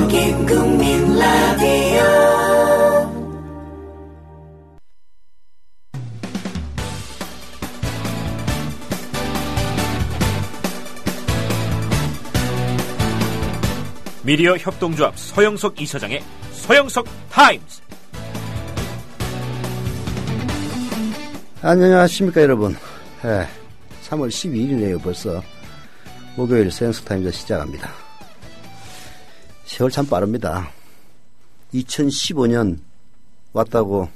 국민 라디오 미디어 협동조합 서영석 이사장의 서영석 타임즈. 안녕하십니까 여러분. 3월 12일이네요. 벌써 목요일 서영석 타임즈 시작합니다. 세월 참 빠릅니다. 2015년 왔다고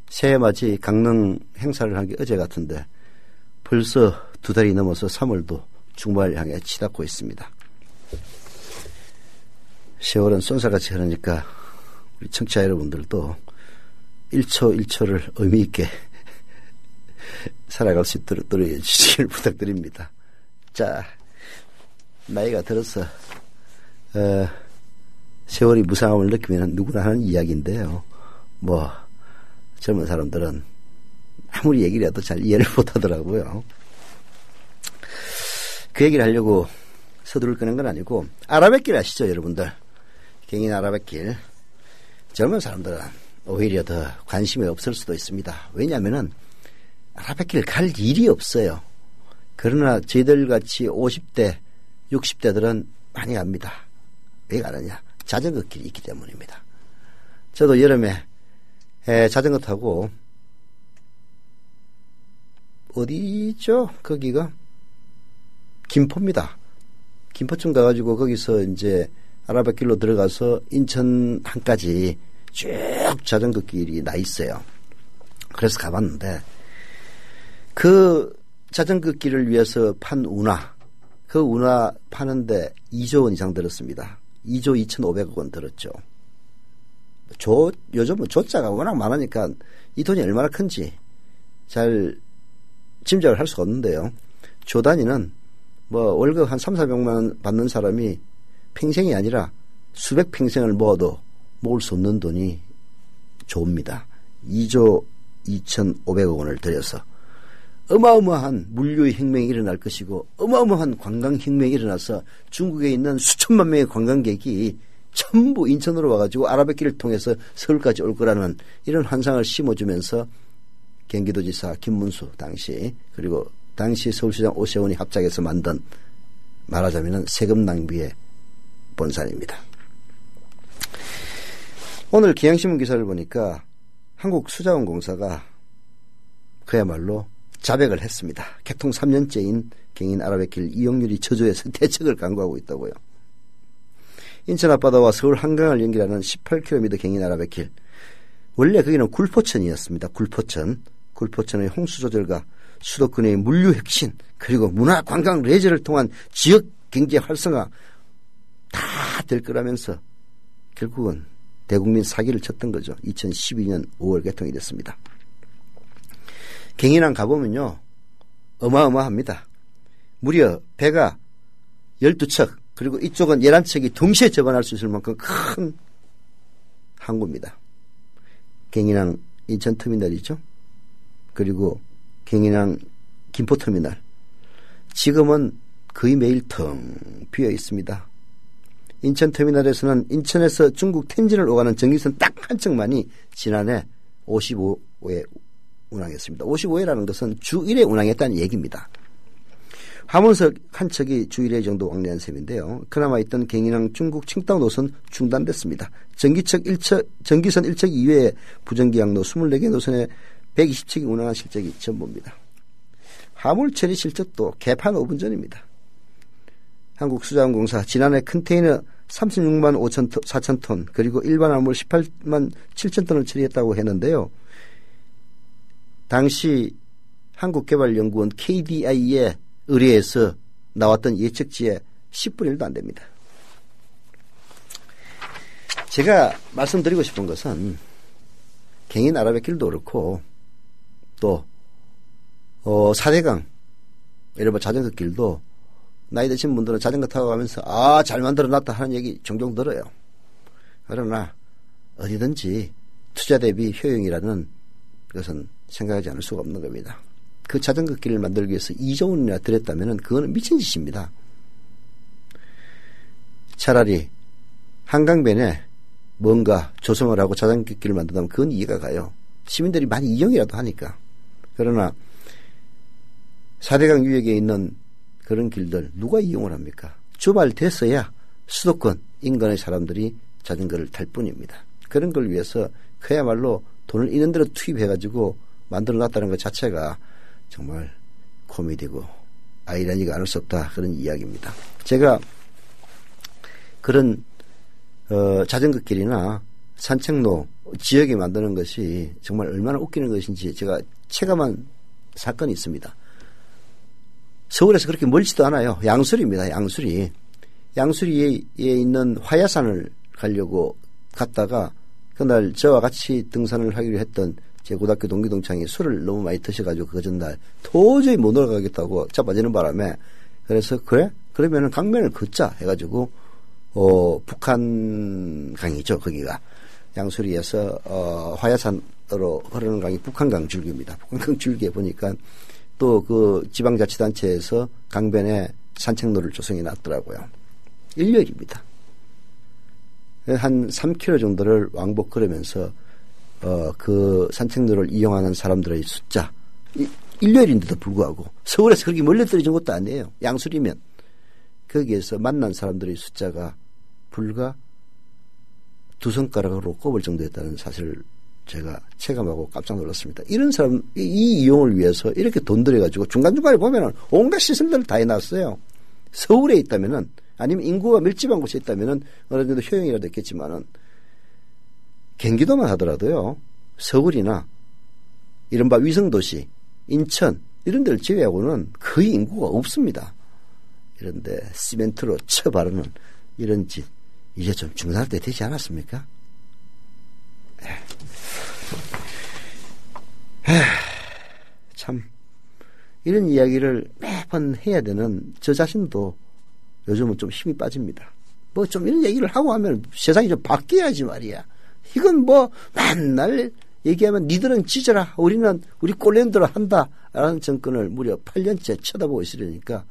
새해맞이 강릉 행사를 한 게 어제 같은데 벌써 2달이 넘어서 3월도 중반을 향해 치닫고 있습니다. 세월은 쏜살같이 흐르니까 우리 청취자 여러분들도 1초 1초를 의미 있게 살아갈 수 있도록 노력해 주시길 부탁드립니다. 자, 나이가 들어서 세월이 무상함을 느끼면 누구나 하는 이야기인데요. 뭐 젊은 사람들은 아무리 얘기를 해도 잘 이해를 못하더라고요. 그 얘기를 하려고 서두를 끄는 건 아니고 아라뱃길 아시죠 여러분들? 경인 아라뱃길. 젊은 사람들은 오히려 더 관심이 없을 수도 있습니다. 왜냐하면은 아라뱃길 갈 일이 없어요. 그러나 저희들같이 50대 60대들은 많이 갑니다. 왜 가느냐? 자전거 길이 있기 때문입니다. 저도 여름에 자전거 타고 어디죠? 거기가 김포입니다. 김포쯤 가가지고 거기서 이제 아라뱃길로 들어가서 인천항까지 쭉 자전거 길이 나 있어요. 그래서 가봤는데 그 자전거 길을 위해서 판 운하, 그 운하 파는데 2조 원 이상 들었습니다. 2조 2,500억 원 들었죠. 요즘은 조자가 워낙 많으니까 이 돈이 얼마나 큰지 잘 짐작을 할 수가 없는데요. 조 단위는 뭐 월급 한 300~400만 원 받는 사람이 평생이 아니라 수백 평생을 모아도 모을 수 없는 돈이 조입니다. 2조 2,500억 원을 들여서 어마어마한 물류의 혁명이 일어날 것이고 어마어마한 관광혁명이 일어나서 중국에 있는 수천만 명의 관광객이 전부 인천으로 와가지고 아라뱃길을 통해서 서울까지 올 거라는 이런 환상을 심어주면서 경기도지사 김문수 당시 그리고 당시 서울시장 오세훈이 합작해서 만든 말하자면 세금 낭비의 본산입니다. 오늘 기양신문 기사를 보니까 한국수자원공사가 그야말로 자백을 했습니다. 개통 3년째인 경인 아라뱃길 이용률이 저조해서 대책을 강구하고 있다고요. 인천 앞바다와 서울 한강을 연결하는 18km 경인 아라뱃길. 원래 거기는 굴포천이었습니다. 굴포천의 홍수 조절과 수도권의 물류 혁신 그리고 문화 관광 레저를 통한 지역 경제 활성화 다 될 거라면서 결국은 대국민 사기를 쳤던 거죠. 2012년 5월 개통이 됐습니다. 경인항 가보면요 어마어마합니다. 무려 배가 12척 그리고 이쪽은 11척이 동시에 접안할 수 있을 만큼 큰 항구입니다. 경인항 인천터미널이죠. 그리고 경인항 김포터미널 지금은 거의 매일 텅 비어 있습니다. 인천터미널에서는 인천에서 중국 텐진을 오가는 전기선 딱 한 척만이 지난해 55회 운항했습니다. 55회라는 것은 주 1회 운항했다는 얘기입니다. 화물석 한 척이 주 1회 정도 왕래한 셈인데요. 그나마 있던 경인항 중국 칭다오 노선 중단됐습니다. 전기선 1척 이외에 부전기 항로 24개 노선에 120척이 운항한 실적이 전부입니다. 화물 처리 실적도 개판 5분 전입니다. 한국수자원공사 지난해 컨테이너 36만 4천 톤 그리고 일반 화물 18만 7천 톤을 처리했다고 했는데요. 당시 한국개발연구원 KDI의 의뢰에서 나왔던 예측치의 10분의 1도 안 됩니다. 제가 말씀드리고 싶은 것은 경인 아라뱃길도 그렇고 또 4대강 이른바 자전거 길도 나이 드신 분들은 자전거 타고 가면서 잘 만들어놨다 하는 얘기 종종 들어요. 그러나 어디든지 투자 대비 효용이라는 것은 생각하지 않을 수가 없는 겁니다. 그 자전거 길을 만들기 위해서 2조 원이나 들였다면 그거는 미친 짓입니다. 차라리 한강변에 뭔가 조성을 하고 자전거길을 만든다면 그건 이해가 가요. 시민들이 많이 이용이라도 하니까. 그러나 4대강 유역에 있는 그런 길들 누가 이용을 합니까? 주말 됐어야 수도권 인근의 사람들이 자전거를 탈 뿐입니다. 그런 걸 위해서 그야말로 돈을 있는 대로 투입해가지고 만들어놨다는 것 자체가 정말 코미디고 아이러니가 않을 수 없다, 그런 이야기입니다. 제가 그런 자전거 길이나 산책로 지역에 만드는 것이 정말 얼마나 웃기는 것인지 제가 체감한 사건이 있습니다. 서울에서 그렇게 멀지도 않아요. 양수리입니다. 양수리에 있는 화야산을 가려고 갔다가 그날 저와 같이 등산을 하기로 했던 제 고등학교 동기 동창이 술을 너무 많이 드셔가지고 그 전날 도저히 못 올라가겠다고 자빠지는 바람에, 그래서 그래? 그러면은 강변을 걷자 해가지고 북한강이죠. 거기가 양수리에서 화야산으로 흐르는 강이 북한강 줄기입니다. 북한강 줄기에 보니까 또 그 지방자치단체에서 강변에 산책로를 조성해 놨더라고요. 일요일입니다. 한 3km 정도를 왕복 걸으면서 그 산책로를 이용하는 사람들의 숫자, 일요일인데도 불구하고 서울에서 그렇게 멀리 떨어진 것도 아니에요. 양수리면 거기에서 만난 사람들의 숫자가 불과 2손가락으로 꼽을 정도였다는 사실을 제가 체감하고 깜짝 놀랐습니다. 이런 사람, 이 이용을 위해서 이렇게 돈 들여가지고 중간중간에 보면은 온갖 시설들을 다 해놨어요. 서울에 있다면은, 아니면 인구가 밀집한 곳에 있다면은 어느 정도 효용이라도 있겠지만은, 경기도만 하더라도요, 서울이나 이른바 위성도시, 인천, 이런 데를 제외하고는 거의 인구가 없습니다. 이런데 시멘트로 쳐 바르는 이런 짓, 이제 좀 중단할 때 되지 않았습니까? 참 이런 이야기를 매번 해야 되는 저 자신도 요즘은 좀 힘이 빠집니다. 뭐 좀 이런 얘기를 하고 하면 세상이 좀 바뀌어야지 말이야. 이건 뭐 맨날 얘기하면 니들은 찢어라, 우리는 우리 꼴렌대로 한다라는 정권을 무려 8년째 쳐다보고 있으려니까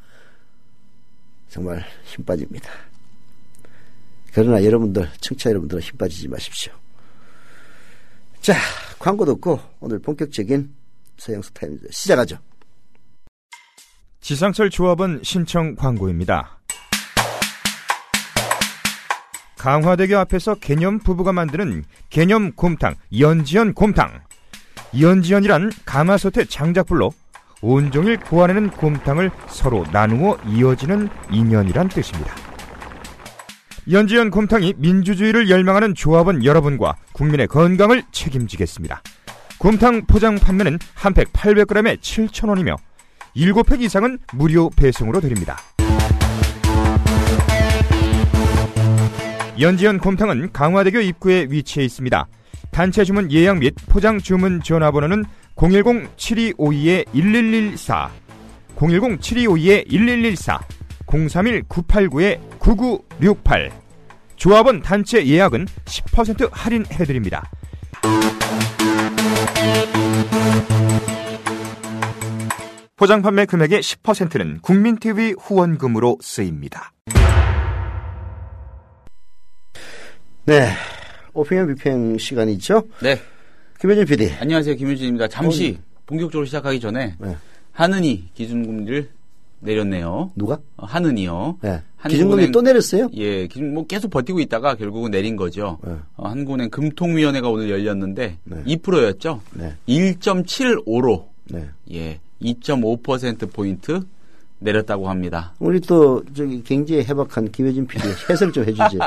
정말 힘 빠집니다. 그러나 여러분들, 청취자 여러분들은 힘 빠지지 마십시오. 자, 광고 듣고 오늘 본격적인 서영석 타임즈 시작하죠. 지상철 조합원 신청 광고입니다. 강화대교 앞에서 개념 부부가 만드는 개념 곰탕, 연지연 곰탕. 연지연이란 가마솥의 장작불로 온종일 구워내는 곰탕을 서로 나누어 이어지는 인연이란 뜻입니다. 연지연 곰탕이 민주주의를 열망하는 조합원 여러분과 국민의 건강을 책임지겠습니다. 곰탕 포장 판매는 한 팩 800g에 7,000원이며 7팩 이상은 무료 배송으로 드립니다. 연지연 곰탕은 강화대교 입구에 위치해 있습니다. 단체 주문 예약 및 포장 주문 전화번호는 010-7252-1114, 010-7252-1114, 031-989-9968. 조합원 단체 예약은 10% 할인해드립니다. 포장 판매 금액의 10%는 국민TV 후원금으로 쓰입니다. 네, 오평의 비평 시간이죠. 네. 김현준 PD. 안녕하세요, 김현준입니다. 잠시 본격적으로 시작하기 전에 네. 한은희 기준금리를 내렸네요. 누가? 한은희요. 네. 기준금리 또 내렸어요? 예, 기준 뭐 계속 버티고 있다가 결국은 내린 거죠. 네. 한국은행 금통위원회가 오늘 열렸는데 네. 2%였죠. 네. 1.75로 네. 예, 2.5% 포인트 내렸다고 합니다. 우리 또 저기 경제에 해박한 김혜진 PD 해설 좀 해주지.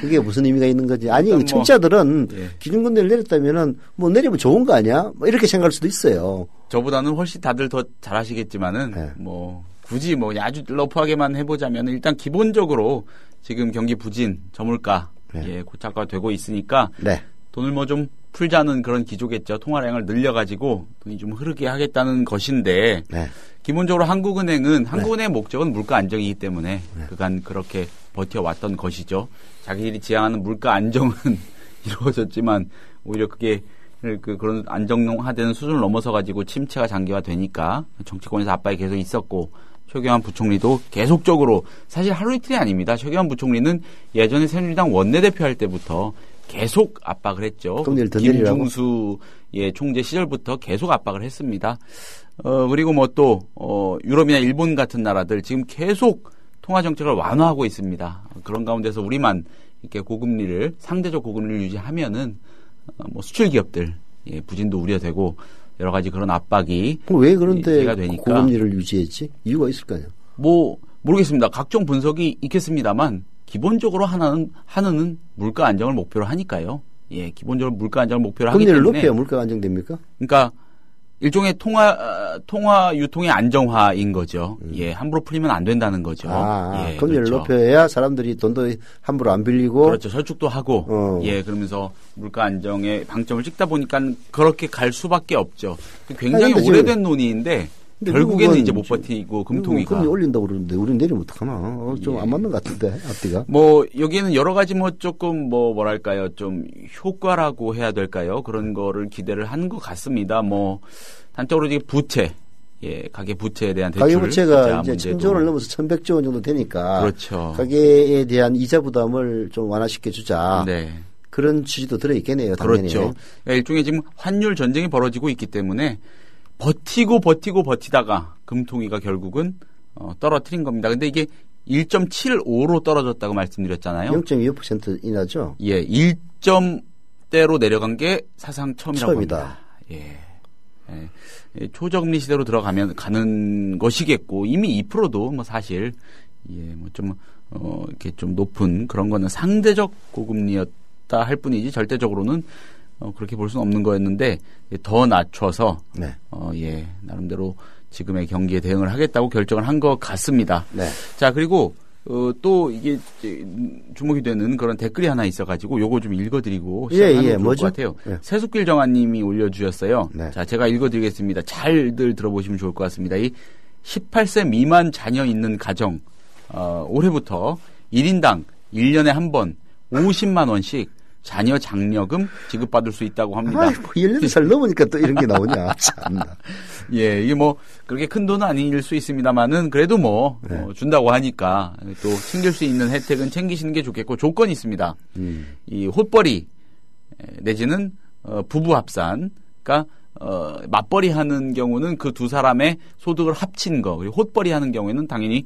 그게 무슨 의미가 있는 거지? 아니 뭐, 청취자들은 예. 기준금리를 내렸다면은 뭐 내리면 좋은 거 아니야? 뭐 이렇게 생각할 수도 있어요. 저보다는 훨씬 다들 더 잘하시겠지만은 네. 뭐 굳이 뭐 아주 러프하게만 해보자면 일단 기본적으로 지금 경기 부진, 저물가 네. 예, 고착화되고 있으니까 네. 돈을 뭐 좀 풀자는 그런 기조겠죠. 통화량을 늘려가지고 돈이 좀 흐르게 하겠다는 것인데 네. 기본적으로 한국은행의 목적은 물가 안정이기 때문에 그간 그렇게 버텨왔던 것이죠. 자기들이 지향하는 물가 안정은 이루어졌지만 오히려 그게 그런 안정화되는 수준을 넘어서 가지고 침체가 장기화되니까 정치권에서 압박이 계속 있었고 최경환 부총리도 계속적으로 사실 하루 이틀이 아닙니다. 최경환 부총리는 예전에 새누리당 원내대표 할 때부터 계속 압박을 했죠. 김중수 총재 시절부터 계속 압박을 했습니다. 그리고 뭐 또 유럽이나 일본 같은 나라들 지금 계속 통화 정책을 완화하고 있습니다. 그런 가운데서 우리만 이렇게 고금리를 상대적 고금리를 유지하면은 뭐 수출 기업들 부진도 우려되고 여러 가지 그런 압박이 왜 그런데 되니까. 고금리를 유지했지? 이유가 있을 거아요. 뭐 모르겠습니다. 각종 분석이 있겠습니다만 기본적으로 하나는 물가 안정을 목표로 하니까요. 예, 기본적으로 물가 안정을 목표로 하기 때문에 금리를 높여야 물가가 안정됩니까? 그러니까 일종의 통화 유통의 안정화인 거죠. 예, 함부로 풀리면 안 된다는 거죠. 예, 금리를 그렇죠. 높여야 사람들이 돈도 함부로 안 빌리고. 그렇죠. 저축도 하고. 예, 그러면서 물가 안정에 방점을 찍다 보니까 그렇게 갈 수밖에 없죠. 굉장히 오래된 논의인데 결국에는 이제 못 버티고 금통위가. 금리 올린다고 그러는데 우리 내리면 어떡하나. 좀 안 맞는 것 같은데 앞뒤가. 뭐 여기에는 여러 가지 뭐 조금 뭐랄까요. 좀 효과라고 해야 될까요. 그런 거를 기대를 하는 것 같습니다. 뭐 단적으로 이제 부채. 예, 가계 부채에 대한 대출. 가계 부채가 이제 1,000조 원을 넘어서 1,100조 원 정도 되니까. 그렇죠. 가계에 대한 이자 부담을 좀 완화시켜 주자. 네. 그런 취지도 들어있겠네요. 당연히. 그렇죠. 일종의 지금 환율 전쟁이 벌어지고 있기 때문에 버티다가 금통위가 결국은 떨어뜨린 겁니다. 근데 이게 1.75로 떨어졌다고 말씀드렸잖아요. 0.25% 인하죠. 예, 1점대로 내려간 게 사상 처음이라고 합니다. 예. 초저금리 시대로 가는 것이겠고 이미 2%도 뭐 사실 뭐 좀 이렇게 좀 높은 그런 거는 상대적 고금리였다 할 뿐이지 절대적으로는 그렇게 볼 수는 없는 거였는데 더 낮춰서 네. 나름대로 지금의 경기에 대응을 하겠다고 결정을 한 것 같습니다. 네. 자, 그리고 또 이게 주목이 되는 그런 댓글이 하나 있어가지고 요거 좀 읽어드리고 시작하면 좋을 것 같아요. 세숙길 정아님이 올려주셨어요. 네. 자, 제가 읽어드리겠습니다. 잘들 들어보시면 좋을 것 같습니다. 이 18세 미만 자녀 있는 가정 올해부터 1인당 1년에 한 번 50만 원씩 자녀 장려금 지급받을 수 있다고 합니다. 아이고, 18살 넘으니까 또 이런 게 나오냐. 참나. 예, 이게 뭐 그렇게 큰 돈은 아닐 수 있습니다만은 그래도 준다고 하니까 또 챙길 수 있는 혜택은 챙기시는 게 좋겠고 조건이 있습니다. 이 헛벌이 내지는 부부 합산, 그러니까 맞벌이 하는 경우는 그 두 사람의 소득을 합친 거, 그리고 헛벌이 하는 경우에는 당연히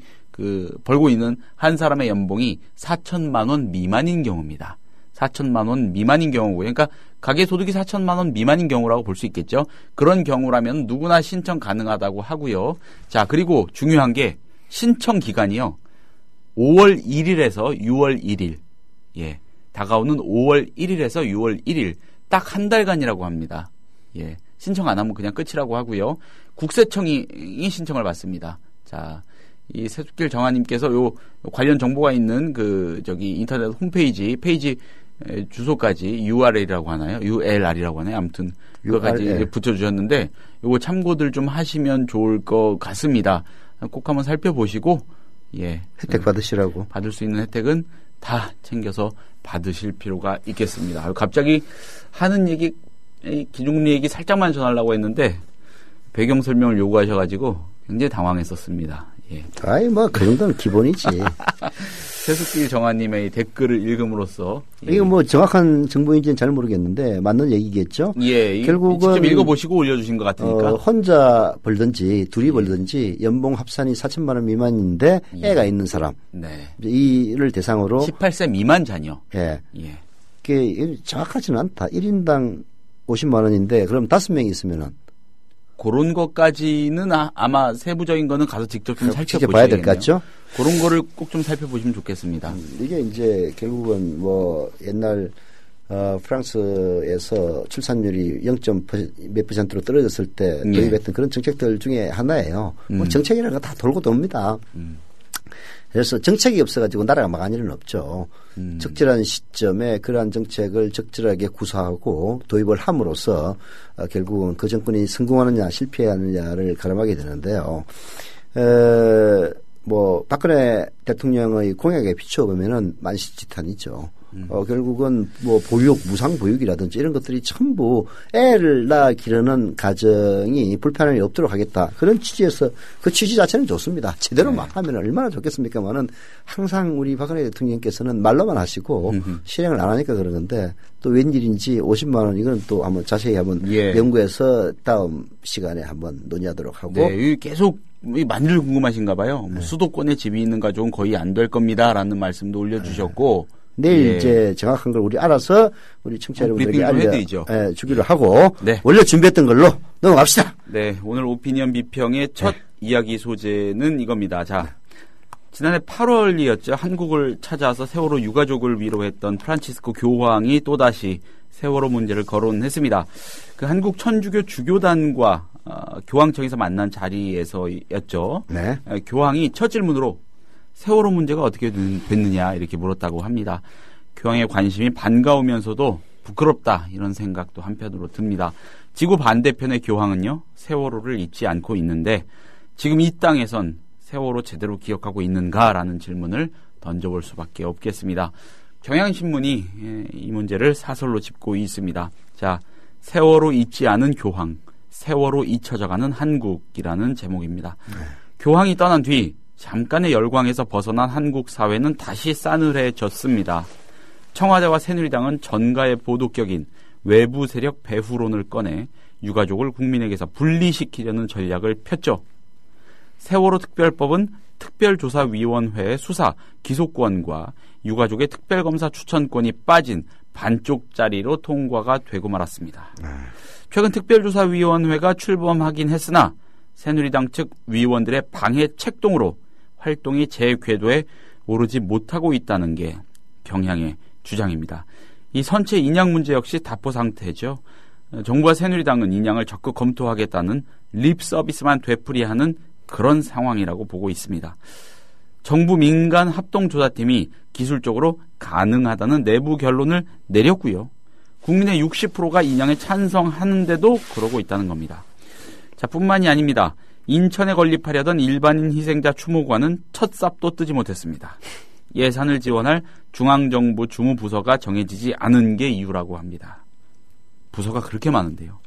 벌고 있는 한 사람의 연봉이 4천만 원 미만인 경우입니다. 4천만 원 미만인 경우고요. 그러니까 가계 소득이 4천만 원 미만인 경우라고 볼 수 있겠죠. 그런 경우라면 누구나 신청 가능하다고 하고요. 자, 그리고 중요한 게 신청 기간이요. 5월 1일에서 6월 1일. 예. 다가오는 5월 1일에서 6월 1일. 딱 한 달간이라고 합니다. 예. 신청 안 하면 그냥 끝이라고 하고요. 국세청이 신청을 받습니다. 자, 이 세숙길 정아님께서 요 관련 정보가 있는 인터넷 홈페이지 주소까지 URL이라고 하나요? ULR이라고 하나요? 아무튼 그거까지 붙여주셨는데 요거 참고들 좀 하시면 좋을 것 같습니다. 꼭 한번 살펴보시고 혜택 받으시라고. 받을 수 있는 혜택은 다 챙겨서 받으실 필요가 있겠습니다. 갑자기 하는 얘기 기준금리 얘기 살짝만 전하려고 했는데 배경 설명을 요구하셔가지고 굉장히 당황했었습니다. 예. 그 정도는 기본이지. 세숙길 정아님의 댓글을 읽음으로써 이거 뭐 정확한 정보인지는 잘 모르겠는데 맞는 얘기겠죠. 예, 결국은 직접 읽어보시고 올려주신 것 같으니까 혼자 벌든지 둘이 벌든지 연봉 합산이 4천만 원 미만인데 애가 있는 사람, 이를 대상으로 18세 미만 자녀. 그게 정확하지는 않다. 1인당 50만 원인데 그럼 5명이 있으면은. 그런 것까지는 아마 세부적인 거는 가서 직접 좀 살펴보셔야 봐야 될 것 같죠? 그런 거를 꼭 좀 살펴보시면 좋겠습니다. 이게 이제 결국은 옛날 프랑스에서 출산율이 0.몇 %로 떨어졌을 때 도입했던 그런 정책들 중에 하나예요. 정책이라는 거 다 돌고 돕니다. 그래서 정책이 없어가지고 나라가 망할 일은 없죠. 적절한 시점에 그러한 정책을 적절하게 구사하고 도입을 함으로써 결국은 그 정권이 성공하느냐 실패하느냐를 가름하게 되는데요. 박근혜 대통령의 공약에 비춰보면은 만시지탄이죠. 결국은 뭐 보육, 무상보육이라든지 이런 것들이 전부 애를 낳아 기르는 가정이 불편함이 없도록 하겠다. 그런 취지에서 그 취지 자체는 좋습니다. 제대로 막 하면 얼마나 좋겠습니까만은 항상 우리 박근혜 대통령께서는 말로만 하시고 실행을 안 하니까 그러는데 또 웬일인지 50만 원 이건 또 한번 자세히 한번 연구해서 다음 시간에 한번 논의하도록 하고. 네, 계속 많이들 궁금하신가 봐요. 뭐 수도권에 집이 있는 가족은 거의 안 될 겁니다라는 말씀도 올려주셨고. 내일 이제 정확한 걸 우리 알아서 우리 청취자 여러분들에게 알려주기로 하고 원래 준비했던 걸로 넘어갑시다. 네, 오늘 오피니언 비평의 첫 이야기 소재는 이겁니다. 자, 지난해 8월이었죠. 한국을 찾아와서 세월호 유가족을 위로했던 프란치스코 교황이 또다시 세월호 문제를 거론했습니다. 그 한국 천주교 주교단과 교황청에서 만난 자리에서였죠. 네. 교황이 첫 질문으로 세월호 문제가 어떻게 됐느냐 이렇게 물었다고 합니다. 교황의 관심이 반가우면서도 부끄럽다 이런 생각도 한편으로 듭니다. 지구 반대편의 교황은요. 세월호를 잊지 않고 있는데 지금 이 땅에선 세월호 제대로 기억하고 있는가라는 질문을 던져볼 수밖에 없겠습니다. 경향신문이 이 문제를 사설로 짚고 있습니다. 자, 세월호 잊지 않은 교황, 세월호 잊혀져가는 한국이라는 제목입니다. 교황이 떠난 뒤 잠깐의 열광에서 벗어난 한국 사회는 다시 싸늘해졌습니다. 청와대와 새누리당은 전가의 보도격인 외부 세력 배후론을 꺼내 유가족을 국민에게서 분리시키려는 전략을 폈죠. 세월호 특별법은 특별조사위원회의 수사, 기소권과 유가족의 특별검사 추천권이 빠진 반쪽짜리로 통과가 되고 말았습니다. 최근 특별조사위원회가 출범하긴 했으나 새누리당 측 위원들의 방해 책동으로 활동이 제 궤도에 오르지 못하고 있다는 게 경향의 주장입니다. 이 선체 인양 문제 역시 답보 상태죠. 정부와 새누리당은 인양을 적극 검토하겠다는 립 서비스만 되풀이하는 그런 상황이라고 보고 있습니다. 정부 민간 합동조사팀이 기술적으로 가능하다는 내부 결론을 내렸고요. 국민의 60%가 인양에 찬성하는데도 그러고 있다는 겁니다. 자, 뿐만이 아닙니다. 인천에 건립하려던 일반인 희생자 추모관은 첫 삽도 뜨지 못했습니다. 예산을 지원할 중앙정부 주무부서가 정해지지 않은 게 이유라고 합니다. 부서가 그렇게 많은데요.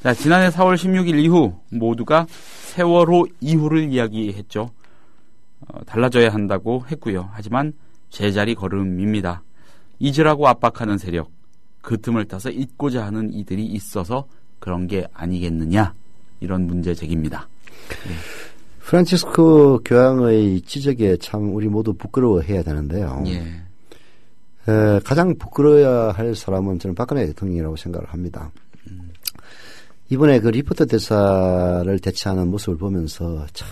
자, 지난해 4월 16일 이후 모두가 세월호 이후를 이야기했죠. 달라져야 한다고 했고요. 하지만 제자리 걸음입니다. 잊으라고 압박하는 세력, 그 틈을 타서 잊고자 하는 이들이 있어서 그런 게 아니겠느냐. 이런 문제 제기입니다. 네. 프란치스코 교황의 지적에 참 우리 모두 부끄러워해야 되는데요. 가장 부끄러워야 할 사람은 저는 박근혜 대통령이라고 생각을 합니다. 이번에 그 리포터 대사를 대체하는 모습을 보면서 참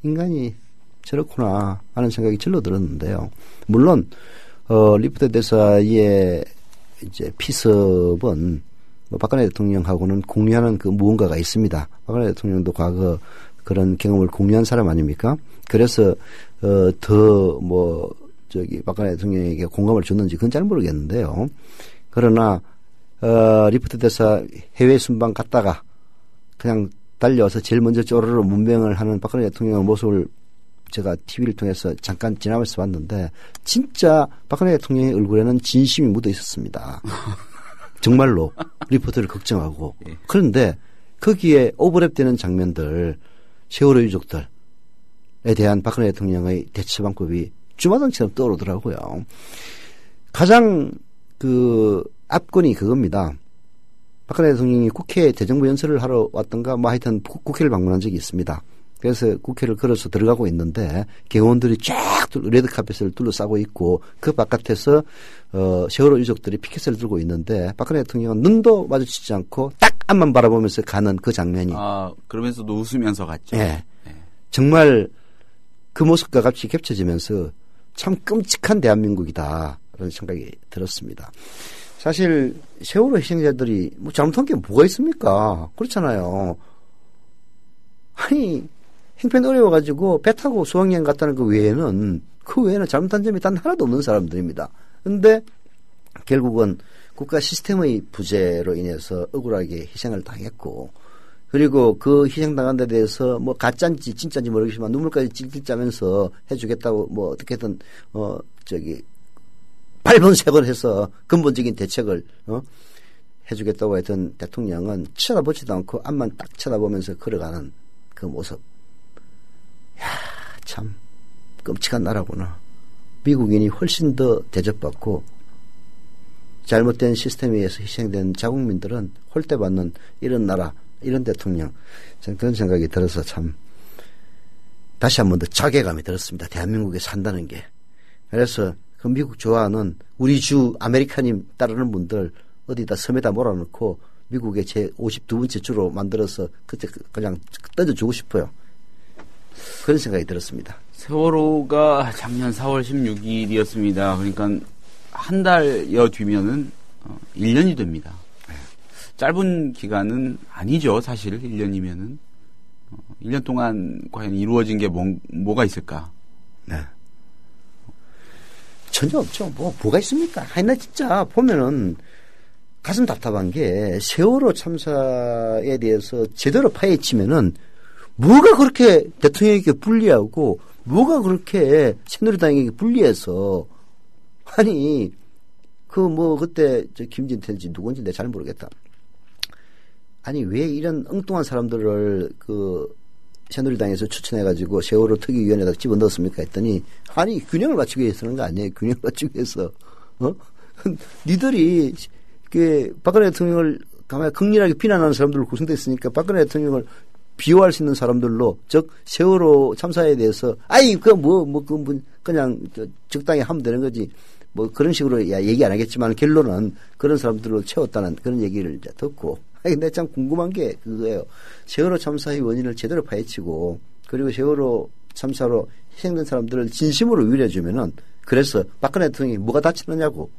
인간이 저렇구나 하는 생각이 절로 들었는데요. 물론 리포터 대사의 이제 피습은 박근혜 대통령하고는 공유하는 그 무언가가 있습니다. 박근혜 대통령도 과거 그런 경험을 공유한 사람 아닙니까? 그래서 박근혜 대통령에게 공감을 줬는지 그건 잘 모르겠는데요. 그러나 리포터 대사 해외 순방 갔다가 그냥 달려와서 제일 먼저 쪼르르 문명을 하는 박근혜 대통령의 모습을 제가 TV를 통해서 잠깐 지나면서 봤는데 진짜 박근혜 대통령의 얼굴에는 진심이 묻어 있었습니다. 정말로 리포터를 걱정하고. 그런데 거기에 오버랩되는 장면들, 세월호 유족들에 대한 박근혜 대통령의 대처 방법이 주마등처럼 떠오르더라고요. 가장 그 압권이 그겁니다. 박근혜 대통령이 국회 대정부 연설을 하러 왔던가 하여튼 국회를 방문한 적이 있습니다. 그래서 국회를 걸어서 들어가고 있는데 경호원들이 쫙 레드카펫을 둘러싸고 있고 그 바깥에서 세월호 유족들이 피켓을 들고 있는데 박근혜 대통령은 눈도 마주치지 않고 딱 앞만 바라보면서 가는 그 장면이. 그러면서도 웃으면서 갔죠. 네. 정말 그 모습과 같이 겹쳐지면서 참 끔찍한 대한민국이다 라는 생각이 들었습니다. 사실 세월호 희생자들이 뭐 잘못한 게 뭐가 있습니까? 그렇잖아요. 아니 행편이 어려워가지고 배 타고 수학여행 갔다는 그 외에는 잘못한 점이 단 하나도 없는 사람들입니다. 그런데 결국은 국가 시스템의 부재로 인해서 억울하게 희생을 당했고 그리고 그 희생당한 데 대해서 뭐 가짜인지 진짜인지 모르겠지만 눈물까지 찔찔 짜면서 해주겠다고 뭐 어떻게든 발본색을 해서 근본적인 대책을 해주겠다고 했던 대통령은 쳐다보지도 않고 앞만 딱 쳐다보면서 걸어가는 그 모습. 야, 참 끔찍한 나라구나. 미국인이 훨씬 더 대접받고 잘못된 시스템에 의해서 희생된 자국민들은 홀대받는 이런 나라, 이런 대통령. 저는 그런 생각이 들어서 참 다시 한 번 더 자괴감이 들었습니다. 대한민국에 산다는 게. 그래서 그 미국 좋아하는 우리 주 아메리카님 따르는 분들 어디다 섬에다 몰아넣고 미국의 제 52번째 주로 만들어서 그때 그냥 던져주고 싶어요. 그런 생각이 들었습니다. 세월호가 작년 4월 16일이었습니다. 그러니까 한 달여 뒤면은 1년이 됩니다. 짧은 기간은 아니죠. 사실 1년이면은 1년 동안 과연 이루어진 게 뭐가 있을까? 네. 전혀 없죠. 뭐가 있습니까? 하여나 진짜 보면은 가슴 답답한 게 세월호 참사에 대해서 제대로 파헤치면은 뭐가 그렇게 대통령에게 불리하고 뭐가 그렇게 새누리당에게 불리해서 아니 그때 김진태인지 누군지 내가 잘 모르겠다. 아니 왜 이런 엉뚱한 사람들을 새누리당에서 추천해가지고 세월호 특위위원회에다 집어넣었습니까 했더니 아니 균형을 맞추기 위해서는 거 아니에요. 균형을 맞추기 위해서 니들이 박근혜 대통령을 가만히 극렬하게 비난하는 사람들로 구성됐으니까 박근혜 대통령을 비호할 수 있는 사람들로 즉 세월호 참사에 대해서 그냥 적당히 하면 되는 거지 뭐 그런 식으로 얘기 안 하겠지만 결론은 그런 사람들로 채웠다는 그런 얘기를 이제 듣고 근데 참 궁금한 게 그거예요. 세월호 참사의 원인을 제대로 파헤치고 그리고 세월호 참사로 희생된 사람들을 진심으로 위로해주면은 그래서 박근혜 대통령이 뭐가 다치느냐고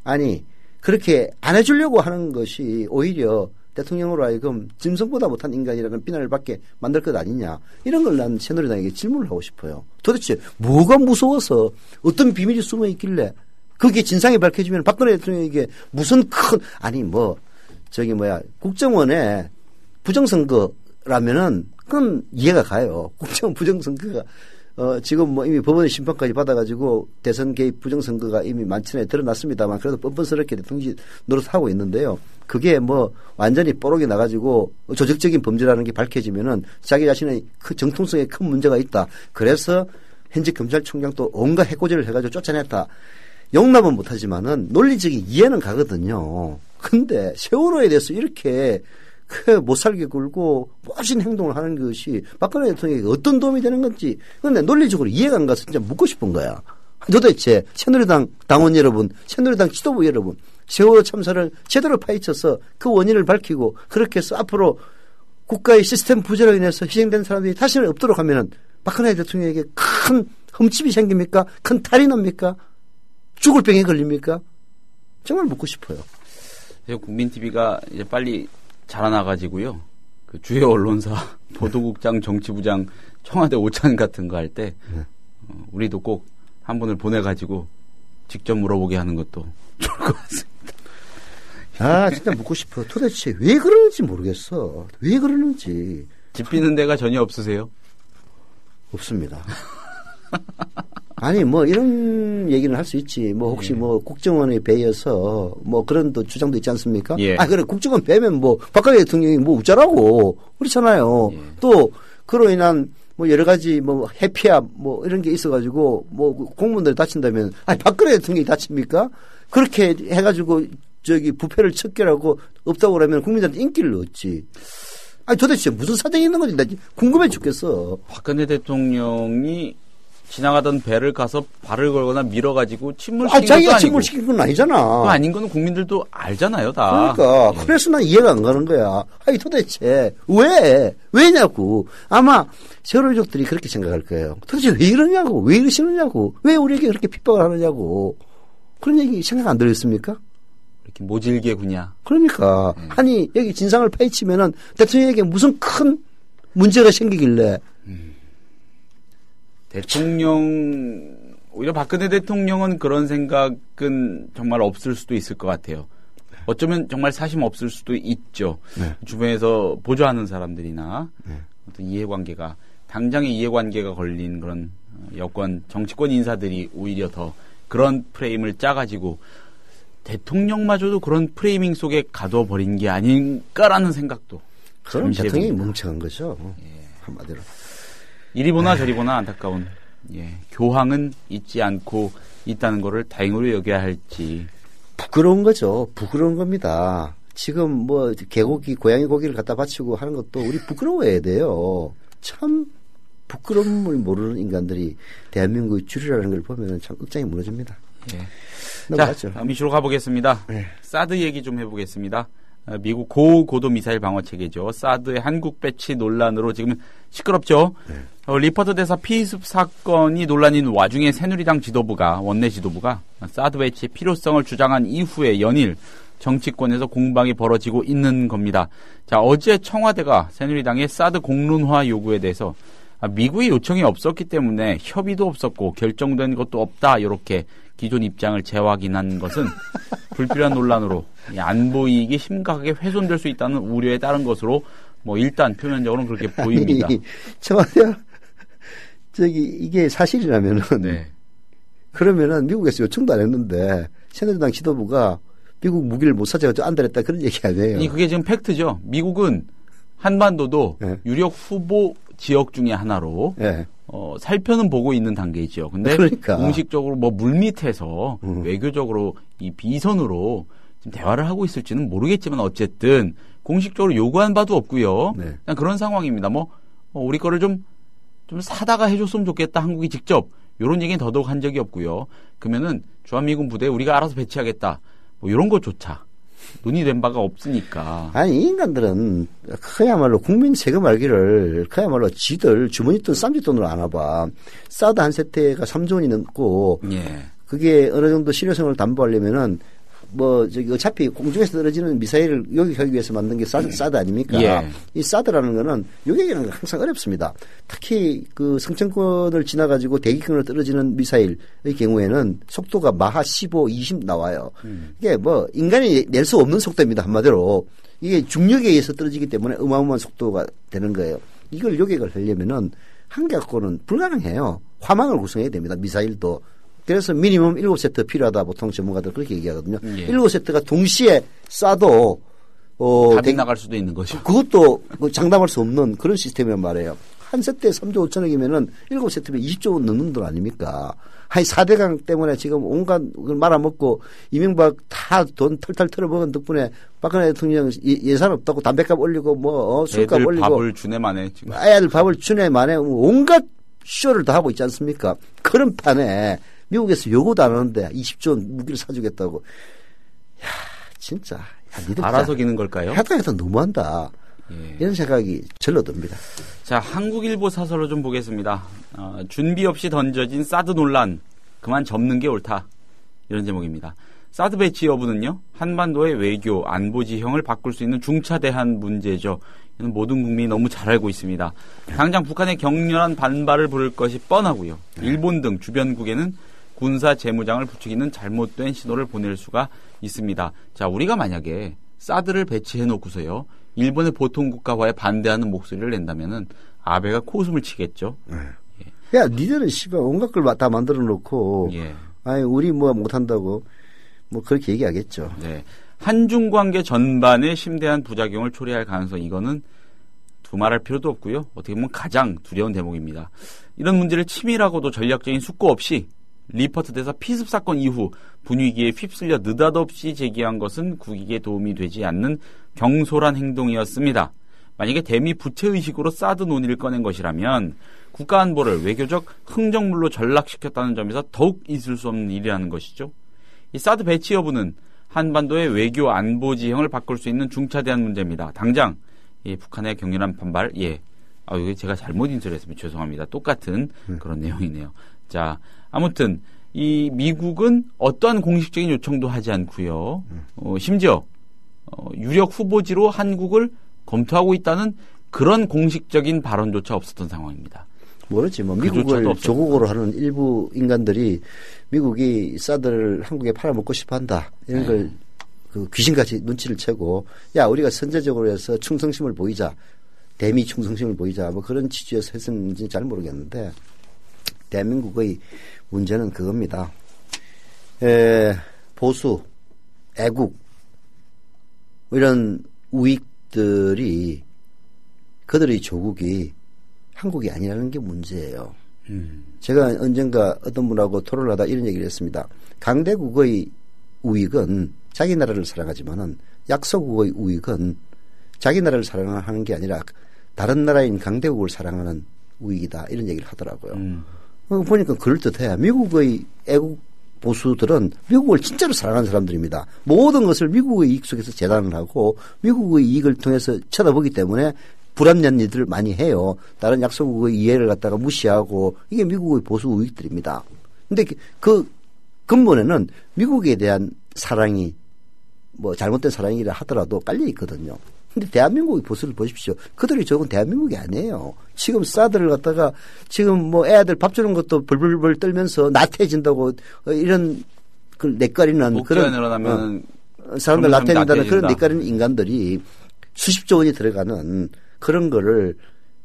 아니 그렇게 안 해주려고 하는 것이 오히려 대통령으로 하여금 짐승보다 못한 인간이라는 비난을 받게 만들 것 아니냐 이런 걸 난 새누리당에게 질문을 하고 싶어요. 도대체 뭐가 무서워서 어떤 비밀이 숨어 있길래 그게 진상이 밝혀지면 박근혜 대통령에게 무슨 큰 국정원에 부정선거라면은 그건 이해가 가요. 국정원 부정선거가 지금 이미 법원의 심판까지 받아가지고 대선 개입 부정선거가 이미 만천에 드러났습니다만 그래도 뻔뻔스럽게 대통령 노릇하고 있는데요. 그게 완전히 뽀록이 나가지고 조직적인 범죄라는 게 밝혀지면은 자기 자신의 정통성에 큰 문제가 있다. 그래서 현직 검찰총장도 온갖 해코지를 해가지고 쫓아냈다. 용납은 못하지만은 논리적인 이해는 가거든요. 근데 세월호에 대해서 이렇게 못살게 굴고 모진 행동을 하는 것이 박근혜 대통령에게 어떤 도움이 되는 건지 그런데 논리적으로 이해가 안 가서 진짜 묻고 싶은 거야. 도대체 새누리당 당원 여러분, 새누리당 지도부 여러분 세월호 참사를 제대로 파헤쳐서 그 원인을 밝히고 그렇게 해서 앞으로 국가의 시스템 부재로 인해서 희생된 사람들이 다시는 없도록 하면은 박근혜 대통령에게 큰 흠집이 생깁니까? 큰 탈이 납니까? 죽을 병에 걸립니까? 정말 묻고 싶어요. 국민TV가 이제 빨리 자라나가지고요. 그 주요 언론사, 보도국장, 정치부장, 청와대 오찬 같은 거 할 때, 우리도 꼭 한 분을 보내가지고 직접 물어보게 하는 것도 좋을 것 같습니다. 진짜 묻고 싶어. 도대체 왜 그러는지 모르겠어. 왜 그러는지. 짚히는 데가 전혀 없으세요? 없습니다. 아니 이런 얘기는 할 수 있지. 혹시 국정원에 배여서 그런 또 주장도 있지 않습니까? 예. 그래 국정원 배면 박근혜 대통령이 우짜라고 그렇잖아요. 예. 또 그로 인한 여러 가지 해피압 이런 게 있어가지고 공무원들이 다친다면 박근혜 대통령이 다칩니까? 그렇게 해가지고 부패를 척결하고 없다고 그러면 국민들한테 인기를 얻지. 도대체 무슨 사정이 있는 건지 나 궁금해 죽겠어. 박근혜 대통령이 지나가던 배를 가서 발을 걸거나 밀어가지고 침몰시킨 것도 자기가 아니고. 침몰시킨 건 아니잖아. 그거 아닌 거는 국민들도 알잖아요, 다. 그러니까. 그래서 난 이해가 안 가는 거야. 도대체 왜냐고. 아마 세월호족들이 그렇게 생각할 거예요. 도대체 왜 이러냐고. 왜 이러시느냐고. 왜 우리에게 그렇게 핍박을 하느냐고. 그런 얘기 생각 안 들었습니까? 이렇게 모질게 구냐. 그러니까. 여기 진상을 파헤치면은 대통령에게 무슨 큰 문제가 생기길래. 오히려 박근혜 대통령은 그런 생각은 정말 없을 수도 있을 것 같아요. 어쩌면 정말 사심 없을 수도 있죠. 네. 주변에서 보조하는 사람들이나 어떤 이해관계가 당장의 이해관계가 걸린 그런 여권 정치권 인사들이 오히려 더 그런 프레임을 짜가지고 대통령마저도 그런 프레이밍 속에 가둬버린 게 아닌가라는 생각도. 그럼 대통령이 멍청한 거죠. 한마디로. 이리 보나 저리 보나 안타까운 교황은 잊지 않고 있다는 거를 다행으로 여겨야 할지. 부끄러운 거죠. 부끄러운 겁니다. 지금 뭐 개고기 고양이 고기를 갖다 바치고 하는 것도 우리 부끄러워해야 돼요. 참 부끄러움을 모르는 인간들이 대한민국의 주류라는 걸 보면 참 억장이 무너집니다. 자, 다음 이슈로 가보겠습니다. 사드 얘기 좀 해보겠습니다. 미국 고고도 미사일 방어 체계죠. 사드의 한국 배치 논란으로 지금 시끄럽죠. 리퍼트 대사 피습 사건이 논란인 와중에 새누리당 지도부가 원내 지도부가 사드 배치의 필요성을 주장한 이후에 연일 정치권에서 공방이 벌어지고 있는 겁니다. 자, 어제 청와대가 새누리당의 사드 공론화 요구에 대해서 미국의 요청이 없었기 때문에 협의도 없었고 결정된 것도 없다 이렇게 기존 입장을 재확인한 것은 불필요한 논란으로 안보 이익이 심각하게 훼손될 수 있다는 우려에 따른 것으로 뭐 일단 표면적으로는 그렇게 보입니다. 청와대가 이게 사실이라면은 그러면은 미국에서 요청도 안 했는데 새누리당 지도부가 미국 무기를 못 사줘가지고 안달했다 그런 얘기 아니에요. 아니 그게 지금 팩트죠. 미국은 한반도도 유력 후보 지역 중에 하나로 살펴는 보고 있는 단계이죠. 근데 그러니까. 공식적으로 뭐 물밑에서 외교적으로 이 비선으로 지금 대화를 하고 있을지는 모르겠지만 어쨌든 공식적으로 요구한 바도 없고요. 그냥 그런 상황입니다. 우리 거를 좀 사다가 해줬으면 좋겠다. 한국이 직접 이런 얘기는 더더욱 한 적이 없고요. 그러면은 주한미군 부대에 우리가 알아서 배치하겠다. 뭐 이런 것조차 논의된 바가 없으니까. 아니, 이 인간들은 그야말로 국민 세금 알기를 그야말로 지들 주머니 돈 쌈짓돈으로 안 와봐. 사드 한 세트가 3조 원이 넘고 그게 어느 정도 실효성을 담보하려면은 어차피 공중에서 떨어지는 미사일을 요격하기 위해서 만든 게 사드 아닙니까? 이 사드라는 거는 요격이라는 건 항상 어렵습니다. 특히 그 성층권을 지나가지고 대기권으로 떨어지는 미사일의 경우에는 속도가 마하 15, 20 나와요. 이게 인간이 낼 수 없는 속도입니다. 한마디로. 이게 중력에 의해서 떨어지기 때문에 어마어마한 속도가 되는 거예요. 이걸 요격을 하려면은 한 개 갖고는 불가능해요. 화망을 구성해야 됩니다. 미사일도. 그래서 미니멈 7세트 필요하다 보통 전문가들 그렇게 얘기하거든요. 7세트가 동시에 쏴도 답이 나갈 수도 있는 거죠. 그것도 장담할 수 없는 그런 시스템이란 말이에요. 한 세트에 3조 5천억이면은 7세트면 20조 원 넘는 돈 아닙니까? 4대강 때문에 지금 온갖 걸 말아먹고 이명박 다 돈 털털 털어먹은 덕분에 박근혜 대통령 예산 없다고 담배값 올리고 술값 애들 올리고 밥을 주네 마네 지금. 애들 밥을 주네 마네 온갖 쇼를 다 하고 있지 않습니까? 그런 판에 미국에서 요구도 안 하는데 20조 원 무기를 사주겠다고. 야, 진짜. 니들 알아서 기는 걸까요? 해도 너무한다. 이런 생각이 절로 듭니다. 자, 한국일보 사설로 좀 보겠습니다. 준비 없이 던져진 사드 논란 그만 접는 게 옳다. 이런 제목입니다. 사드 배치 여부는요. 한반도의 외교, 안보 지형을 바꿀 수 있는 중차대한 문제죠. 이는 모든 국민이 너무 잘 알고 있습니다. 당장 북한의 격렬한 반발을 부를 것이 뻔하고요. 일본 등 주변국에는 군사 재무장을 부추기는 잘못된 신호를 보낼 수가 있습니다. 자, 우리가 만약에 사드를 배치해 놓고서요. 일본의 보통국가화에 반대하는 목소리를 낸다면은 아베가 코웃음을 치겠죠. 야, 니들은 씨발 온갖 걸 다 만들어 놓고 아니 우리 못한다고 그렇게 얘기하겠죠. 한중 관계 전반에 심대한 부작용을 초래할 가능성 이거는 두말할 필요도 없고요. 어떻게 보면 가장 두려운 대목입니다. 이런 문제를 치밀하고도 전략적인 숙고 없이 리퍼트 대사 피습 사건 이후 분위기에 휩쓸려 느닷없이 제기한 것은 국익에 도움이 되지 않는 경솔한 행동이었습니다. 만약에 대미 부채의식으로 사드 논의를 꺼낸 것이라면 국가안보를 외교적 흥정물로 전락시켰다는 점에서 더욱 있을 수 없는 일이라는 것이죠. 이 사드 배치 여부는 한반도의 외교 안보 지형을 바꿀 수 있는 중차대한 문제입니다. 당장 북한의 격렬한 반발, 이거 제가 잘못 인설했습니다. 죄송합니다. 똑같은 그런 내용이네요. 자, 아무튼 이 미국은 어떠한 공식적인 요청도 하지 않고요. 심지어 유력 후보지로 한국을 검토하고 있다는 그런 공식적인 발언조차 없었던 상황입니다. 모르지 미국을 조국으로 하는 일부 인간들이 미국이 사드를 한국에 팔아먹고 싶어한다 이런 걸 그 귀신같이 눈치를 채고 야 우리가 선제적으로 해서 충성심을 보이자. 대미 충성심을 보이자. 뭐 그런 취지에서 했는지 잘 모르겠는데 대한민국의 문제는 그겁니다. 보수, 애국 이런 우익들이 그들의 조국이 한국이 아니라는 게 문제예요. 제가 언젠가 어떤 분하고 토론을 하다 이런 얘기를 했습니다. 강대국의 우익은 자기 나라를 사랑하지만은 약소국의 우익은 자기 나라를 사랑하는 게 아니라 다른 나라인 강대국을 사랑하는 우익이다 이런 얘기를 하더라고요. 보니까 그럴듯해. 미국의 애국 보수들은 미국을 진짜로 사랑하는 사람들입니다. 모든 것을 미국의 이익 속에서 재단을 하고 미국의 이익을 통해서 쳐다보기 때문에 불합리한 일들을 많이 해요. 다른 약소국의 이해를 갖다가 무시하고 이게 미국의 보수 우익들입니다. 근데 그 근본에는 미국에 대한 사랑이 뭐 잘못된 사랑이라 하더라도 깔려 있거든요. 근데 대한민국의 보수를 보십시오. 그들이 적은 대한민국이 아니에요. 지금 사드를 갖다가 지금 뭐 애들 밥 주는 것도 벌벌벌 떨면서 나태해진다고 이런 그 낯가리는 그런 일어나면 사람들 나태해진다는 그런 낯가리는 인간들이 수십조 원이 들어가는 그런 거를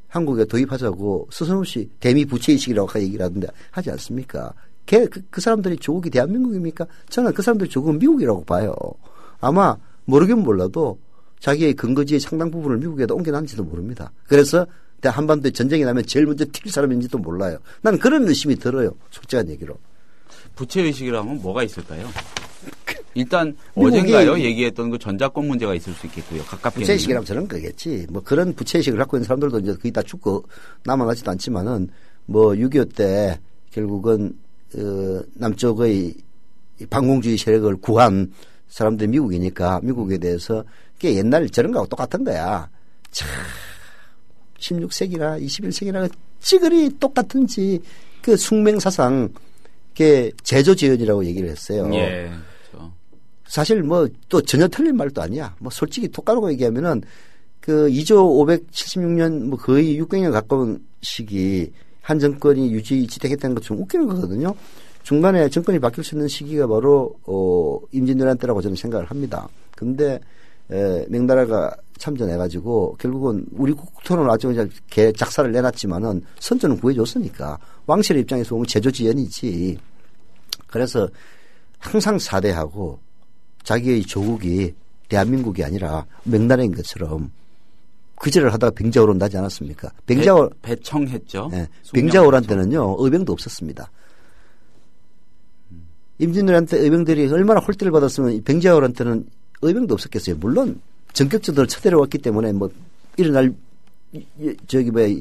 한국에 도입하자고 스스럼없이 대미 부채의식이라고 얘기를 하던데 하지 않습니까? 그 사람들이 조국이 대한민국입니까? 저는 그 사람들이 조국은 미국이라고 봐요. 아마 모르긴 몰라도 자기의 근거지의 상당 부분을 미국에다 옮겨놨는지도 모릅니다. 그래서 한반도에 전쟁이 나면 제일 먼저 튈 사람인지도 몰라요. 난 그런 의심이 들어요. 솔직한 얘기로. 부채의식이라면 뭐가 있을까요? 일단 어젠가요 얘기했던 그 전자권 문제가 있을 수 있겠고요. 가깝게. 부채의식이라면 저런 거겠지. 뭐 그런 부채의식을 갖고 있는 사람들도 이제 거의 다 죽고 남아나지도 않지만은 뭐 6.25 때 결국은 남쪽의 반공주의 세력을 구한 사람들이 미국이니까 미국에 대해서 그게 옛날 저런 거하고 똑같은 거야. 참 16세기나 21세기나 찌그리 똑같은지 그 숙명사상 그게 제조지연이라고 얘기를 했어요. 예. 그렇죠. 사실 뭐 또 전혀 틀린 말도 아니야. 뭐 솔직히 톡 까놓고 얘기하면은 그 2조 576년 뭐 거의 600년 가까운 시기 한 정권이 지탱했다는 것 좀 웃기는 거거든요. 중간에 정권이 바뀔 수 있는 시기가 바로 임진왜란 때라고 저는 생각을 합니다. 근데 명나라가 참전해가지고 결국은 우리 국토는 아주 작사를 내놨지만은 선조는 구해줬으니까 왕실의 입장에서 보면 제조지연이지. 그래서 항상 사대하고 자기의 조국이 대한민국이 아니라 명나라인 것처럼 그제를 하다가 병자호란 나지 않았습니까? 배청했죠. 네, 병자호란 때는요 의병도 없었습니다. 임진왜란 때 의병들이 얼마나 홀대를 받았으면 병자호란 때는 의병도 없었겠어요. 물론 전격적으로 쳐들어왔기 때문에 뭐 일어날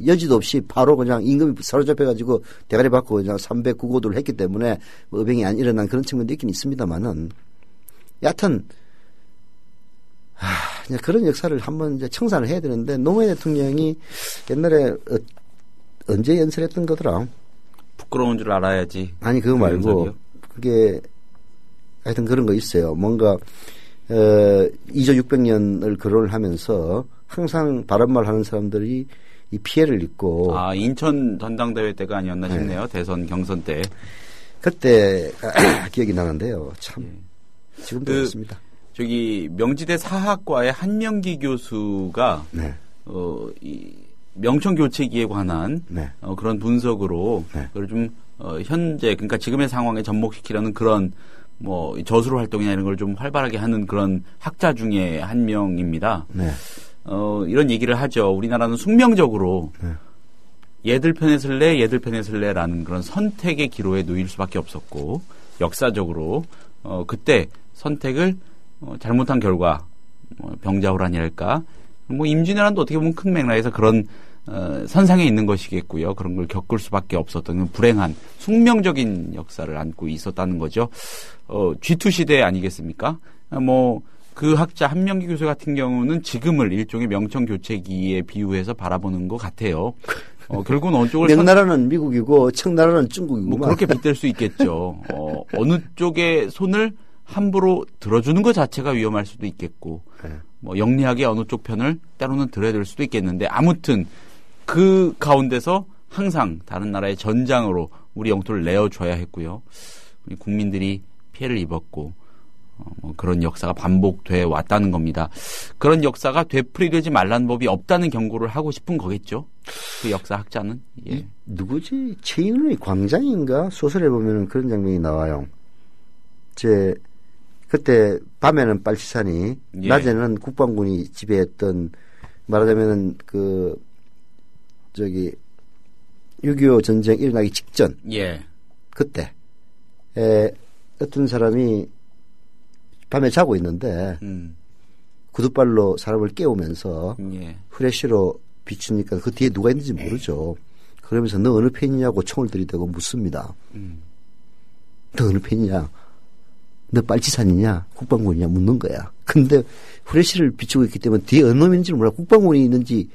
여지도 없이 바로 그냥 임금이 사로잡혀가지고 대가리 받고 그냥 300구고도를 했기 때문에 뭐 의병이 안 일어난 그런 측면도 있긴 있습니다만은 여하튼 그런 역사를 한번 이제 청산을 해야 되는데 노무현 대통령이 옛날에 언제 연설했던 거더라. 부끄러운 줄 알아야지. 아니 그거 말고 연설이요? 그게 하여튼 그런 거 있어요. 뭔가 2조 600년을 거론을 하면서 항상 바른말 하는 사람들이 이 피해를 입고. 인천 전당대회 때가 아니었나 싶네요. 네. 대선 경선 때. 그때 기억이 나는데요. 참. 예. 지금도 그렇습니다. 저기 명지대 사학과의 한명기 교수가 네. 이 명청 교체기에 관한 네. 그런 분석으로 네. 그걸 좀 현재 그러니까 지금의 상황에 접목시키려는 그런 뭐 저수로 활동이나 이런 걸 좀 활발하게 하는 그런 학자 중에 한 명입니다. 네. 이런 얘기를 하죠. 우리나라는 숙명적으로 네. 얘들 편에 설래, 얘들 편에 설래라는 그런 선택의 기로에 놓일 수밖에 없었고 역사적으로 그때 선택을 잘못한 결과 병자호란이랄까 뭐 임진왜란도 어떻게 보면 큰 맥락에서 그런 선상에 있는 것이겠고요. 그런 걸 겪을 수밖에 없었던 불행한 숙명적인 역사를 안고 있었다는 거죠. G2 시대 아니겠습니까? 뭐 그 학자 한명기 교수 같은 경우는 지금을 일종의 명청 교체기에 비유해서 바라보는 것 같아요. 결국은 어느 쪽을 명나라는 미국이고 청나라는 중국이고 뭐 그렇게 빗댈 수 있겠죠. 어느 쪽의 손을 함부로 들어주는 것 자체가 위험할 수도 있겠고, 네. 뭐 영리하게 어느 쪽 편을 때로는 들어야 될 수도 있겠는데 아무튼 그 가운데서 항상 다른 나라의 전장으로 우리 영토를 내어줘야 했고요. 우리 국민들이 피해를 입었고 뭐 그런 역사가 반복돼 왔다는 겁니다. 그런 역사가 되풀이되지 말라는 법이 없다는 경고를 하고 싶은 거겠죠. 그 역사학자는. 예. 누구지? 최인우의 광장인가 소설에 보면은 그런 장면이 나와요. 그때 밤에는 빨치산이, 예. 낮에는 국방군이 지배했던, 말하자면은 6.25 전쟁 일어나기 직전. 예. 그때 어떤 사람이 밤에 자고 있는데 구두발로 사람을 깨우면서 예. 후레쉬로 비추니까 그 뒤에 누가 있는지 모르죠. 그러면서 너 어느 편이냐고 총을 들이대고 묻습니다. 너 어느 편이냐? 너 빨치산이냐? 국방군이냐? 묻는 거야. 근데 후레쉬를 비추고 있기 때문에 뒤에 어느 놈인지를 몰라. 국방군이 있는지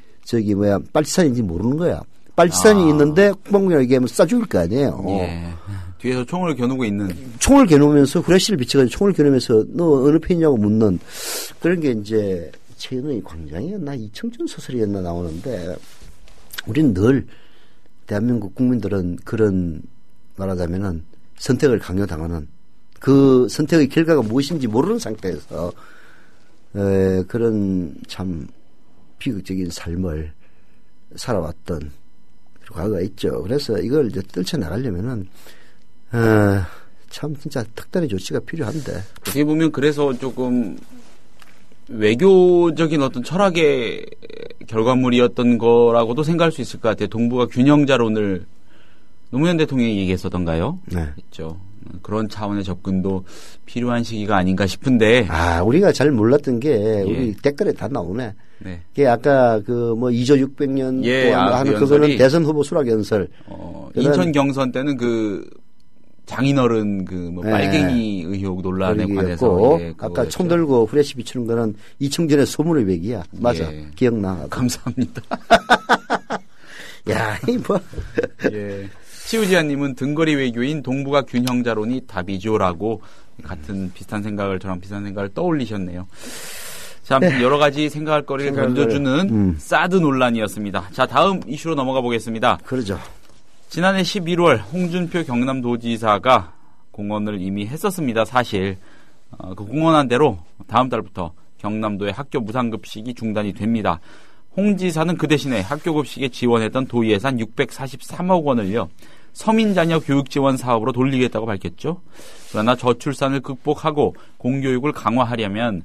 빨치산인지 모르는 거야. 빨치산이 있는데 국방군이라고 얘기하면 쏴 죽일 거 아니에요. 예. 뒤에서 총을 겨누고 있는. 총을 겨누면서 후레쉬를 비춰가지고 총을 겨누면서 너 어느 편이냐고 묻는 그런 게 이제 최근의 광장이었나 이청준 소설이었나 나오는데 우리는 늘 대한민국 국민들은 그런 말하자면은 선택을 강요당하는 그 선택의 결과가 무엇인지 모르는 상태에서 그런 참 비극적인 삶을 살아왔던 과거가 있죠. 그래서 이걸 이제 떨쳐나가려면은 참 진짜 특단의 조치가 필요한데. 어떻게 보면 그래서 조금 외교적인 어떤 철학의 결과물이었던 거라고도 생각할 수 있을 것 같아요. 동북아 균형자론을 노무현 대통령이 얘기했었던가요? 네. 있죠. 그런 차원의 접근도 필요한 시기가 아닌가 싶은데. 우리가 잘 몰랐던 게 우리 댓글에 다 나오네. 네. 그게 아까 2조 600년 예, 동안 하는 그 그거는 연설이 대선 후보 수락 연설. 인천 경선 때는 장인어른 빨갱이 의혹 논란에 관해서. 예, 아까 총 들고 후레쉬 비추는 거는 이청준의 소문의 외기야. 맞아. 예. 기억나. 감사합니다. 야, 예. 치우지아님은 등거리 외교인 동북아 균형자론이 답이죠라고 비슷한 생각을 떠올리셨네요. 자, 아무튼 여러 가지 생각할 거리를 던져주는 사드 논란이었습니다. 자, 다음 이슈로 넘어가 보겠습니다. 그러죠. 지난해 11월 홍준표 경남도지사가 공언을 이미 했었습니다. 사실 그 공언한 대로 다음 달부터 경남도의 학교 무상급식이 중단이 됩니다. 홍 지사는 그 대신에 학교급식에 지원했던 도 예산 643억 원을요. 서민자녀 교육지원 사업으로 돌리겠다고 밝혔죠. 그러나 저출산을 극복하고 공교육을 강화하려면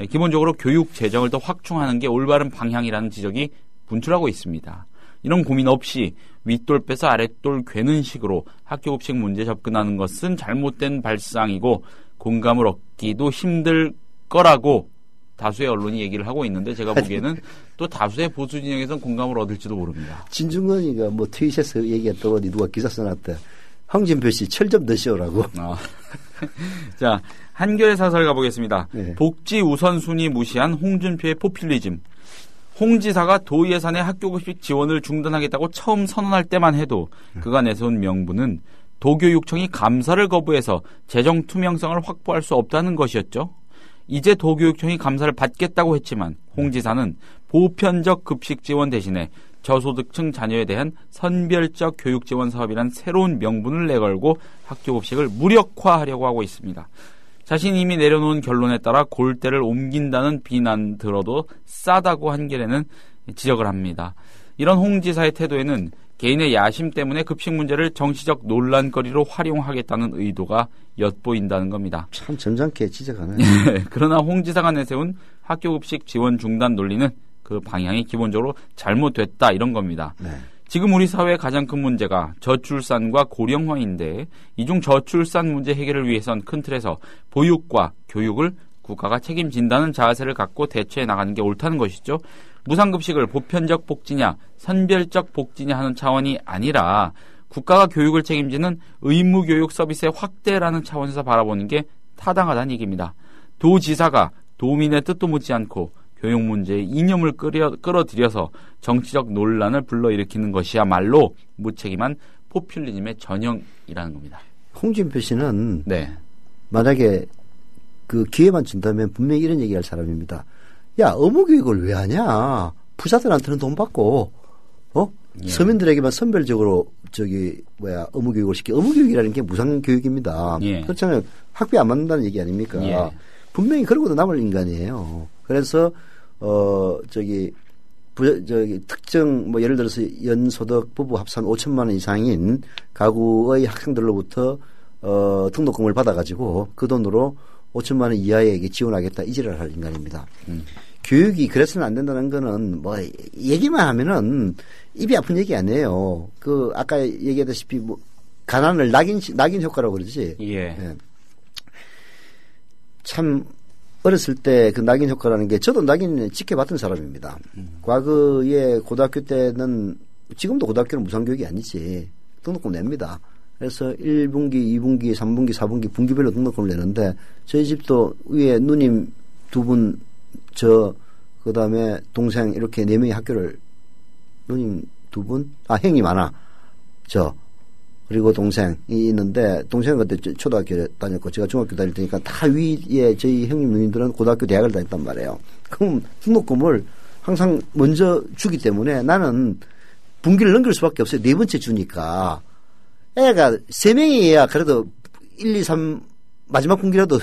기본적으로 교육 재정을 더 확충하는 게 올바른 방향이라는 지적이 분출하고 있습니다. 이런 고민 없이 윗돌 빼서 아랫돌 괴는 식으로 학교급식 문제 접근하는 것은 잘못된 발상이고 공감을 얻기도 힘들 거라고 다수의 언론이 얘기를 하고 있는데 제가 보기에는 또 다수의 보수 진영에서는 공감을 얻을지도 모릅니다. 진중권이가 트윗에서 얘기했다고 누가 기사 써놨대. 황진표 씨 철 좀 드시오라고. 자, 한겨레 사설 가보겠습니다. 네. 복지 우선순위 무시한 홍준표의 포퓰리즘. 홍 지사가 도 예산의 학교급식 지원을 중단하겠다고 처음 선언할 때만 해도 그가 내세운 명분은 도교육청이 감사를 거부해서 재정 투명성을 확보할 수 없다는 것이었죠. 이제 도교육청이 감사를 받겠다고 했지만 홍 지사는 보편적 급식 지원 대신에 저소득층 자녀에 대한 선별적 교육 지원 사업이란 새로운 명분을 내걸고 학교급식을 무력화하려고 하고 있습니다. 자신이 이미 내려놓은 결론에 따라 골대를 옮긴다는 비난 들어도 싸다고 한겨레는 지적을 합니다. 이런 홍 지사의 태도에는 개인의 야심 때문에 급식 문제를 정치적 논란거리로 활용하겠다는 의도가 엿보인다는 겁니다. 참 점잖게 지적하네. 그러나 홍 지사가 내세운 학교급식 지원 중단 논리는 그 방향이 기본적으로 잘못됐다 이런 겁니다. 네. 지금 우리 사회의 가장 큰 문제가 저출산과 고령화인데 이중 저출산 문제 해결을 위해선 큰 틀에서 보육과 교육을 국가가 책임진다는 자세를 갖고 대처해 나가는 게 옳다는 것이죠. 무상급식을 보편적 복지냐 선별적 복지냐 하는 차원이 아니라 국가가 교육을 책임지는 의무교육 서비스의 확대라는 차원에서 바라보는 게 타당하다는 얘기입니다. 도지사가 도민의 뜻도 묻지 않고 교육 문제에 이념을 끌어들여서 정치적 논란을 불러일으키는 것이야말로 무책임한 포퓰리즘의 전형이라는 겁니다. 홍준표 씨는 네. 만약에 그 기회만 준다면 분명히 이런 얘기할 사람입니다. 야, 의무교육을 왜 하냐? 부자들한테는 돈 받고, 예. 서민들에게만 선별적으로 의무교육을 시켜. 의무교육이라는 게 무상교육입니다. 예. 그렇잖아요. 학비 안 맞는다는 얘기 아닙니까? 예. 분명히 그러고도 남을 인간이에요. 그래서 특정 예를 들어서 연소득 부부 합산 5천만 원 이상인 가구의 학생들로부터 등록금을 받아가지고 그 돈으로 5천만 원 이하에게 지원하겠다 이지랄 할 인간입니다. 교육이 그래서는 안 된다는 거는 뭐 얘기만 하면은 입이 아픈 얘기 아니에요. 그 아까 얘기했다시피 뭐 가난을 낙인 효과라고 그러지. 예. 예. 참 어렸을 때 그 낙인 효과라는 게 저도 낙인을 지켜봤던 사람입니다. 과거에 고등학교 때는 지금도 고등학교는 무상교육이 아니지. 등록금 냅니다. 그래서 1분기, 2분기, 3분기, 4분기 분기별로 등록금을 내는데 저희 집도 위에 누님 2분 그다음에 동생 이렇게 4명이 학교를 누님 2분? 형님 하나 그리고 동생이 있는데 동생은 그때 초등학교 다녔고 제가 중학교 다닐 때니까 다 위에 저희 형님 누님들은 고등학교 대학을 다녔단 말이에요. 그럼 등록금을 항상 먼저 주기 때문에 나는 분기를 넘길 수밖에 없어요. 4번째 주니까. 애가 3명이야 그래도 1, 2, 3 마지막 분기라도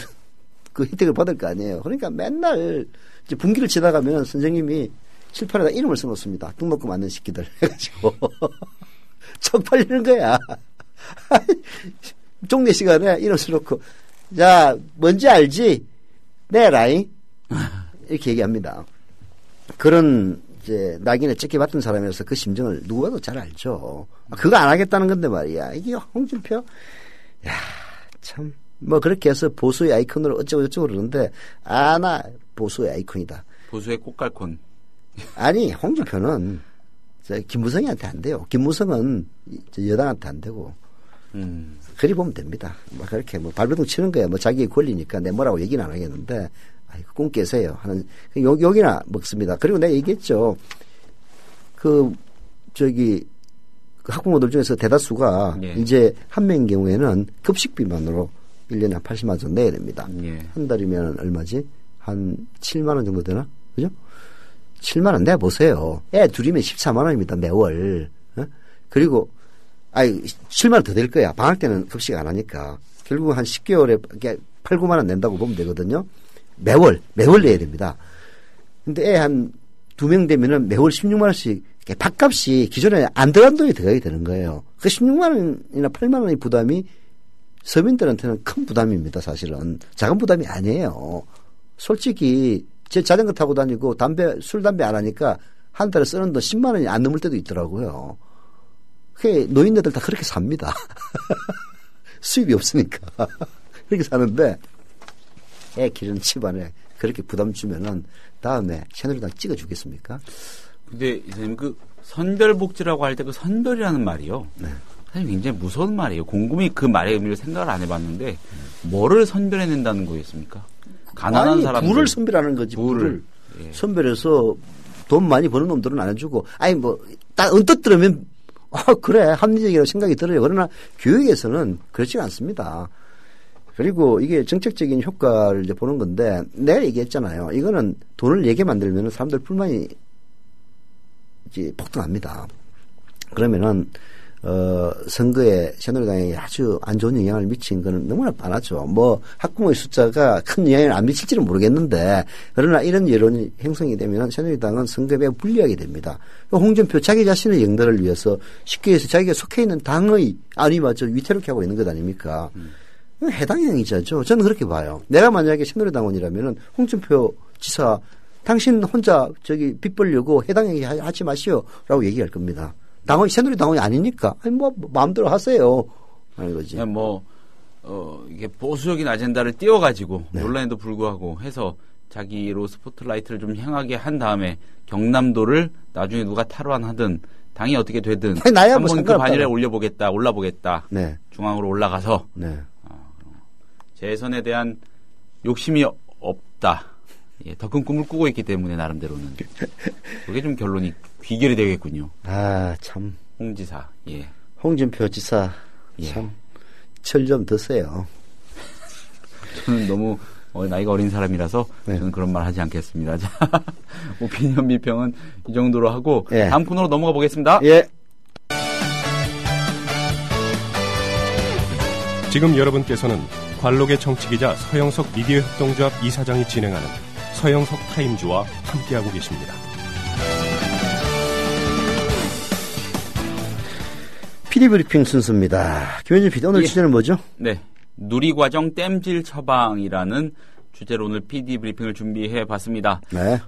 그 혜택을 받을 거 아니에요. 그러니까 맨날 이제 분기를 지나가면 선생님이 칠판에다 이름을 써놓습니다. 등록금 안 낸 새끼들 해가지고 쪽팔리는 거야. 종례 시간에 이름 써놓고 자 뭔지 알지? 내라잉 이렇게 얘기합니다. 그런 이제 낙인에 찍혀봤던 사람이라서 그 심정을 누구라도 잘 알죠. 그거 안 하겠다는 건데 말이야. 이게 홍준표 참 뭐 그렇게 해서 보수의 아이콘으로 어쩌고 그러는데 나 보수의 아이콘이다. 보수의 꽃갈콘. 아니 홍준표는 김무성이한테 안 돼요. 김무성은 여당한테 안 되고 그리 보면 됩니다. 뭐 그렇게 뭐 발버둥 치는 거야. 뭐 자기의 권리니까 내 뭐라고 얘기는 안 하겠는데 꿈 깨세요 하는 욕이나 먹습니다. 그리고 내가 얘기했죠. 그 학부모들 중에서 대다수가 예. 이제 한 명인 경우에는 급식비만으로 1년에 한 80만 원 정도 내야 됩니다. 예. 한 달이면 얼마지? 한 7만 원 정도 되나? 그죠? 7만 원 내보세요. 애 둘이면 14만 원입니다. 매월. 그리고 7만 원 더 될 거야. 방학 때는 급식 안 하니까. 결국 한 10개월에 8, 9만 원 낸다고 보면 되거든요. 매월 내야 됩니다. 근데 애 한 2명 되면은 매월 16만 원씩 밥값이 기존에 안 들어간 돈이 들어가게 되는 거예요. 그 16만 원이나 8만 원의 부담이 서민들한테는 큰 부담입니다. 사실은 작은 부담이 아니에요. 솔직히 제 자전거 타고 다니고 술 담배 안 하니까 한 달에 쓰는 돈 10만 원이 안 넘을 때도 있더라고요. 그게 노인네들 다 그렇게 삽니다. 수입이 없으니까 그렇게 사는데 애 기르는 집안에 그렇게 부담 주면은 다음에 새누리당 찍어주겠습니까? 근데 선생님 그 선별복지라고 할 때 그 선별이라는 말이요. 네. 사실 굉장히 무서운 말이에요. 곰곰이 그 말의 의미를 생각을 안 해봤는데 뭐를 선별해낸다는 거였습니까? 가난한 사람들. 부를 선별하는 거지. 부를. 예. 선별해서 돈 많이 버는 놈들은 안 해주고 딱 언뜻 들으면 그래 합리적이라고 생각이 들어요. 그러나 교육에서는 그렇지가 않습니다. 그리고 이게 정책적인 효과를 이제 보는 건데 내가 얘기했잖아요. 이거는 돈을 내게 만들면 사람들 불만이 이제 폭등합니다. 그러면은 선거에 새누리당에 아주 안 좋은 영향을 미친 거는 너무나 뻔하죠. 뭐 학부모의 숫자가 큰 영향을 안 미칠지는 모르겠는데 그러나 이런 여론이 형성이 되면 새누리당은 선거에 매우 불리하게 됩니다. 홍준표 자기 자신의 영달을 위해서 쉽게 해서 자기가 속해 있는 당의 위태롭게 하고 있는 것 아닙니까? 해당 행위자죠. 저는 그렇게 봐요. 내가 만약에 새누리당원이라면은 홍준표 지사 당신 혼자 빚 벌려고 해당 행위 하지 마시오라고 얘기할 겁니다. 당원이 새누리당원이 아니니까 마음대로 하세요 하는 거지. 이게 보수적인 아젠다를 띄워가지고 네. 논란에도 불구하고 해서 자기로 스포트라이트를 좀 향하게 한 다음에 경남도를 나중에 누가 탈환하든 당이 어떻게 되든 한번 그 반열에 올라보겠다. 네. 중앙으로 올라가서 네. 재선에 대한 욕심이 없다. 예, 더 큰 꿈을 꾸고 있기 때문에 나름대로는 그게 좀 결론이 귀결이 되겠군요. 참. 홍지사. 예. 홍준표 지사 참 철 좀 드세요. 저는 너무 나이가 어린 사람이라서 네. 저는 그런 말 하지 않겠습니다. 자, 오피니언 비평은 이 정도로 하고 다음 코너로 넘어가 보겠습니다. 예. 지금 여러분께서는 관록의 정치기자 서영석 미디어 협동조합 이사장이 진행하는 서영석 타임즈와 함께하고 계십니다. PD브리핑 순서입니다. 김현준 PD, 오늘 주제는 뭐죠? 네, 누리과정 땜질 처방이라는 주제로 오늘 PD브리핑을 준비해봤습니다. 네.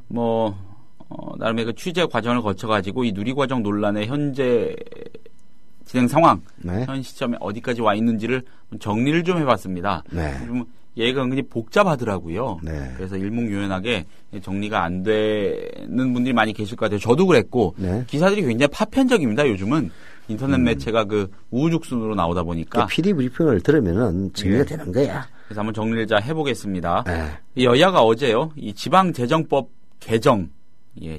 나름의 그 취재 과정을 거쳐가지고 이 누리과정 논란의 현재 진행 상황, 네. 현 시점에 어디까지 와 있는지를 정리를 좀 해봤습니다. 네. 좀 얘가 은근히 복잡하더라고요. 네. 그래서 일목요연하게 정리가 안 되는 분들이 많이 계실 것 같아요. 저도 그랬고 네. 기사들이 굉장히 파편적입니다. 요즘은 인터넷 매체가 그 우후죽순으로 나오다 보니까 PD브리핑을 들으면은 정리가 되는 거야. 그래서 한번 정리를 자 해보겠습니다. 네. 여야가 어제요, 이 지방재정법 개정,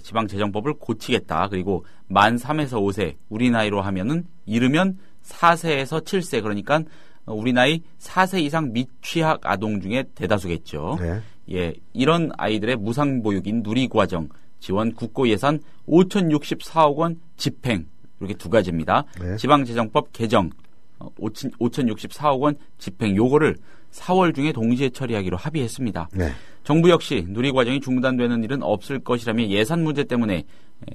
지방재정법을 고치겠다. 그리고 만 3에서 5세, 우리 나이로 하면은 이르면 4세에서 7세, 그러니까 우리 나이 4세 이상 미취학 아동 중에 대다수겠죠. 네. 이런 아이들의 무상보육인 누리과정 지원 국고 예산 5,064억 원 집행, 이렇게 두 가지입니다. 네. 지방재정법 개정 5,064억 원 집행, 요거를 4월 중에 동시에 처리하기로 합의했습니다. 네. 정부 역시 누리과정이 중단되는 일은 없을 것이라며 예산 문제 때문에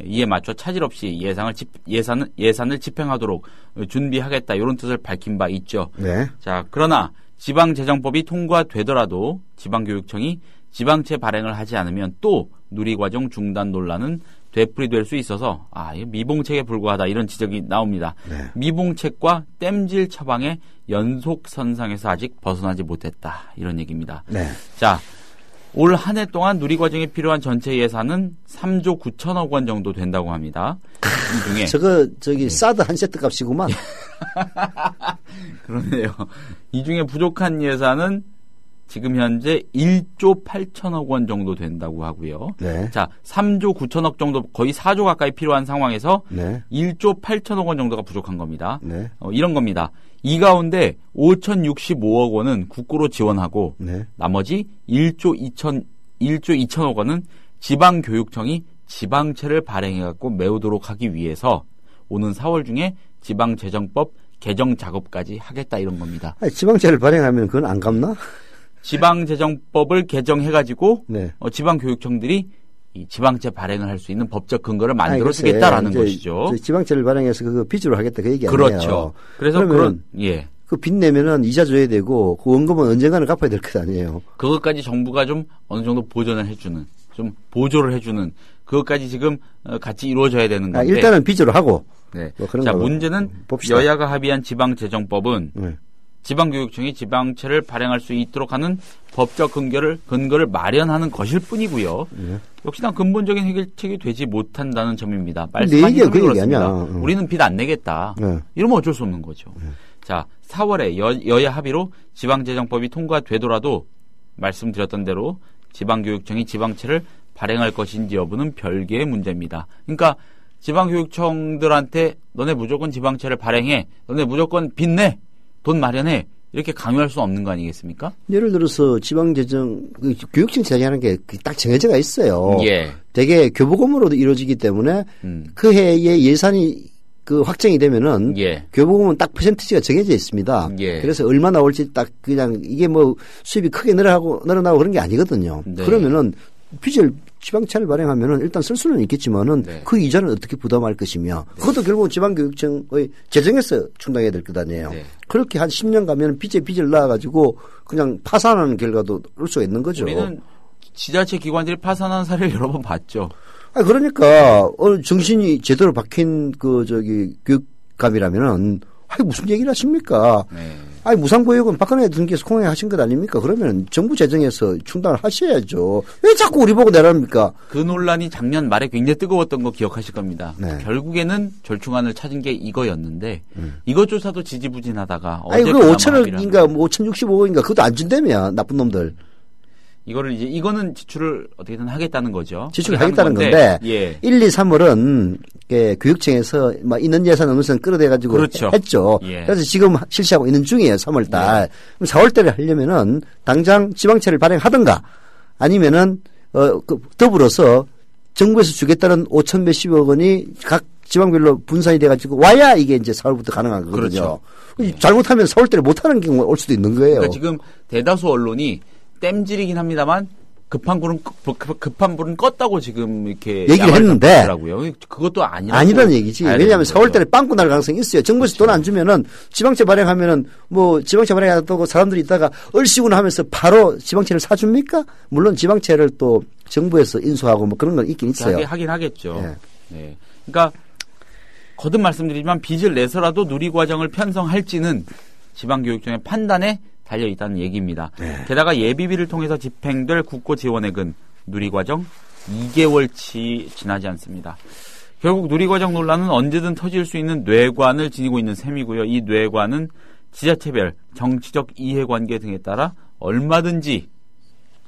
이에 맞춰 차질 없이 예산을 집행하도록 준비하겠다, 이런 뜻을 밝힌 바 있죠. 네. 자, 그러나 지방재정법이 통과되더라도 지방교육청이 지방채 발행을 하지 않으면 또 누리과정 중단 논란은 되풀이될 수 있어서 이거 미봉책에 불과하다, 이런 지적이 나옵니다. 네. 미봉책과 땜질 처방의 연속선상에서 아직 벗어나지 못했다, 이런 얘기입니다. 네. 자, 올 한 해 동안 누리과정에 필요한 전체 예산은 3조 9천억 원 정도 된다고 합니다. 이 중에 사드 한 세트 값이구만. 그러네요. 이 중에 부족한 예산은 지금 현재 1조 8천억 원 정도 된다고 하고요. 네. 자, 3조 9천억 정도, 거의 4조 가까이 필요한 상황에서 네. 1조 8천억 원 정도가 부족한 겁니다. 네. 이런 겁니다. 이 가운데 5,065억 원은 국고로 지원하고 네. 나머지 1조 2천억 원은 지방교육청이 지방채를 발행해갖고 메우도록 하기 위해서 오는 4월 중에 지방재정법 개정 작업까지 하겠다, 이런 겁니다. 지방채를 발행하면 그건 안 갚나? 지방재정법을 개정해가지고 네. 지방교육청들이 이 지방채 발행을 할 수 있는 법적 근거를 만들어주겠다라는 것이죠. 지방채를 발행해서 그거 빚으로 하겠다, 그 얘기 아니에요? 그렇죠. 그래서 그 빚 내면은 이자 줘야 되고 그 원금은 언젠가는 갚아야 될 것 아니에요? 그것까지 정부가 좀 어느 정도 보전을 해주는, 좀 보조를 해주는, 그것까지 지금 같이 이루어져야 되는 건데. 일단은 빚으로 하고. 네. 뭐 그런 자, 거 문제는 봅시다. 여야가 합의한 지방재정법은 네. 지방교육청이 지방채를 발행할 수 있도록 하는 법적 근거를 마련하는 것일 뿐이고요. 네. 역시나 근본적인 해결책이 되지 못한다는 점입니다. 내 얘기가 그 얘기 아니야. 우리는 빚 안 내겠다. 네. 이러면 어쩔 수 없는 거죠. 자, 4월에 여야 합의로 지방재정법이 통과되더라도 말씀드렸던 대로 지방교육청이 지방채를 발행할 것인지 여부는 별개의 문제입니다. 그러니까 지방교육청들한테 너네 무조건 지방채를 발행해, 너네 무조건 빚 내, 돈 마련해, 이렇게 강요할 수 없는 거 아니겠습니까? 예를 들어서 지방재정, 교육청 재정하는 게 딱 정해져가 있어요. 예. 되게 교부금으로 이루어지기 때문에 그 해에 예산이 확정이 되면은 교부금은 딱 퍼센티지가 정해져 있습니다. 예. 그래서 얼마 나올지 딱 그냥 이게 뭐 수입이 크게 늘어나고 그런 게 아니거든요. 네. 그러면은 빚을 지방채를 발행하면은 일단 쓸 수는 있겠지만은 네. 그 이자는 어떻게 부담할 것이며 그것도 결국 지방교육청의 재정에서 충당해야 될 것 아니에요. 네. 그렇게 한 10년 가면 빚에 빚을 낳아가지고 그냥 파산하는 결과도 올 수가 있는 거죠. 우리는 지자체 기관들이 파산하는 사례를 여러 번 봤죠. 그러니까 정신이 제대로 박힌 교육감이라면은 무슨 얘기를 하십니까? 네. 무상보육은 박근혜 등기에서 공약하신 것 아닙니까? 그러면 정부 재정에서 충당을 하셔야죠. 왜 자꾸 우리 보고 내랍니까? 그 논란이 작년 말에 굉장히 뜨거웠던 거 기억하실 겁니다. 네. 결국에는 절충안을 찾은 게 이거였는데 이것조차도 지지부진하다가 그거 5천억인가 5,065억인가 그것도 안 준다며 나쁜 놈들. 이거는 지출을 어떻게든 하겠다는 거죠. 지출을 하겠다는 건데 1, 2, 3월은 교육청에서 있는 예산 어느 선 끌어대가지고 그렇죠. 했죠. 예. 그래서 지금 실시하고 있는 중이에요. 3월달. 예. 그럼 4월달에 하려면은 당장 지방채를 발행하든가 아니면은 더불어서 정부에서 주겠다는 5,000몇십억 원이 각 지방별로 분산이 돼가지고 와야 이게 이제 서울부터 가능한 거거든요. 그렇죠. 잘못하면 서울대를 못하는 경우가 올 수도 있는 거예요. 그러니까 지금 대다수 언론이 땜질이긴 합니다만 급한 불은 껐다고 지금 이렇게 얘기를 했는데 더라고요. 그것도 아니라는 얘기지. 왜냐하면 서울대를 빵꾸 날 가능성이 있어요. 정부에서 돈 안 주면은 지방채 발행하면은 뭐 지방채 발행하다고 사람들이 있다가 얼씨구나 하면서 바로 지방채를 사줍니까? 물론 지방채를 또 정부에서 인수하고 뭐 그런 건 있긴 있어요. 하긴 하겠죠. 네. 네. 그러니까 거듭 말씀드리지만 빚을 내서라도 누리과정을 편성할지는 지방교육청의 판단에 달려 있다는 얘기입니다. 네. 게다가 예비비를 통해서 집행될 국고 지원액은 누리과정 2개월치 지나지 않습니다. 결국 누리과정 논란은 언제든 터질 수 있는 뇌관을 지니고 있는 셈이고요. 이 뇌관은 지자체별 정치적 이해관계 등에 따라 얼마든지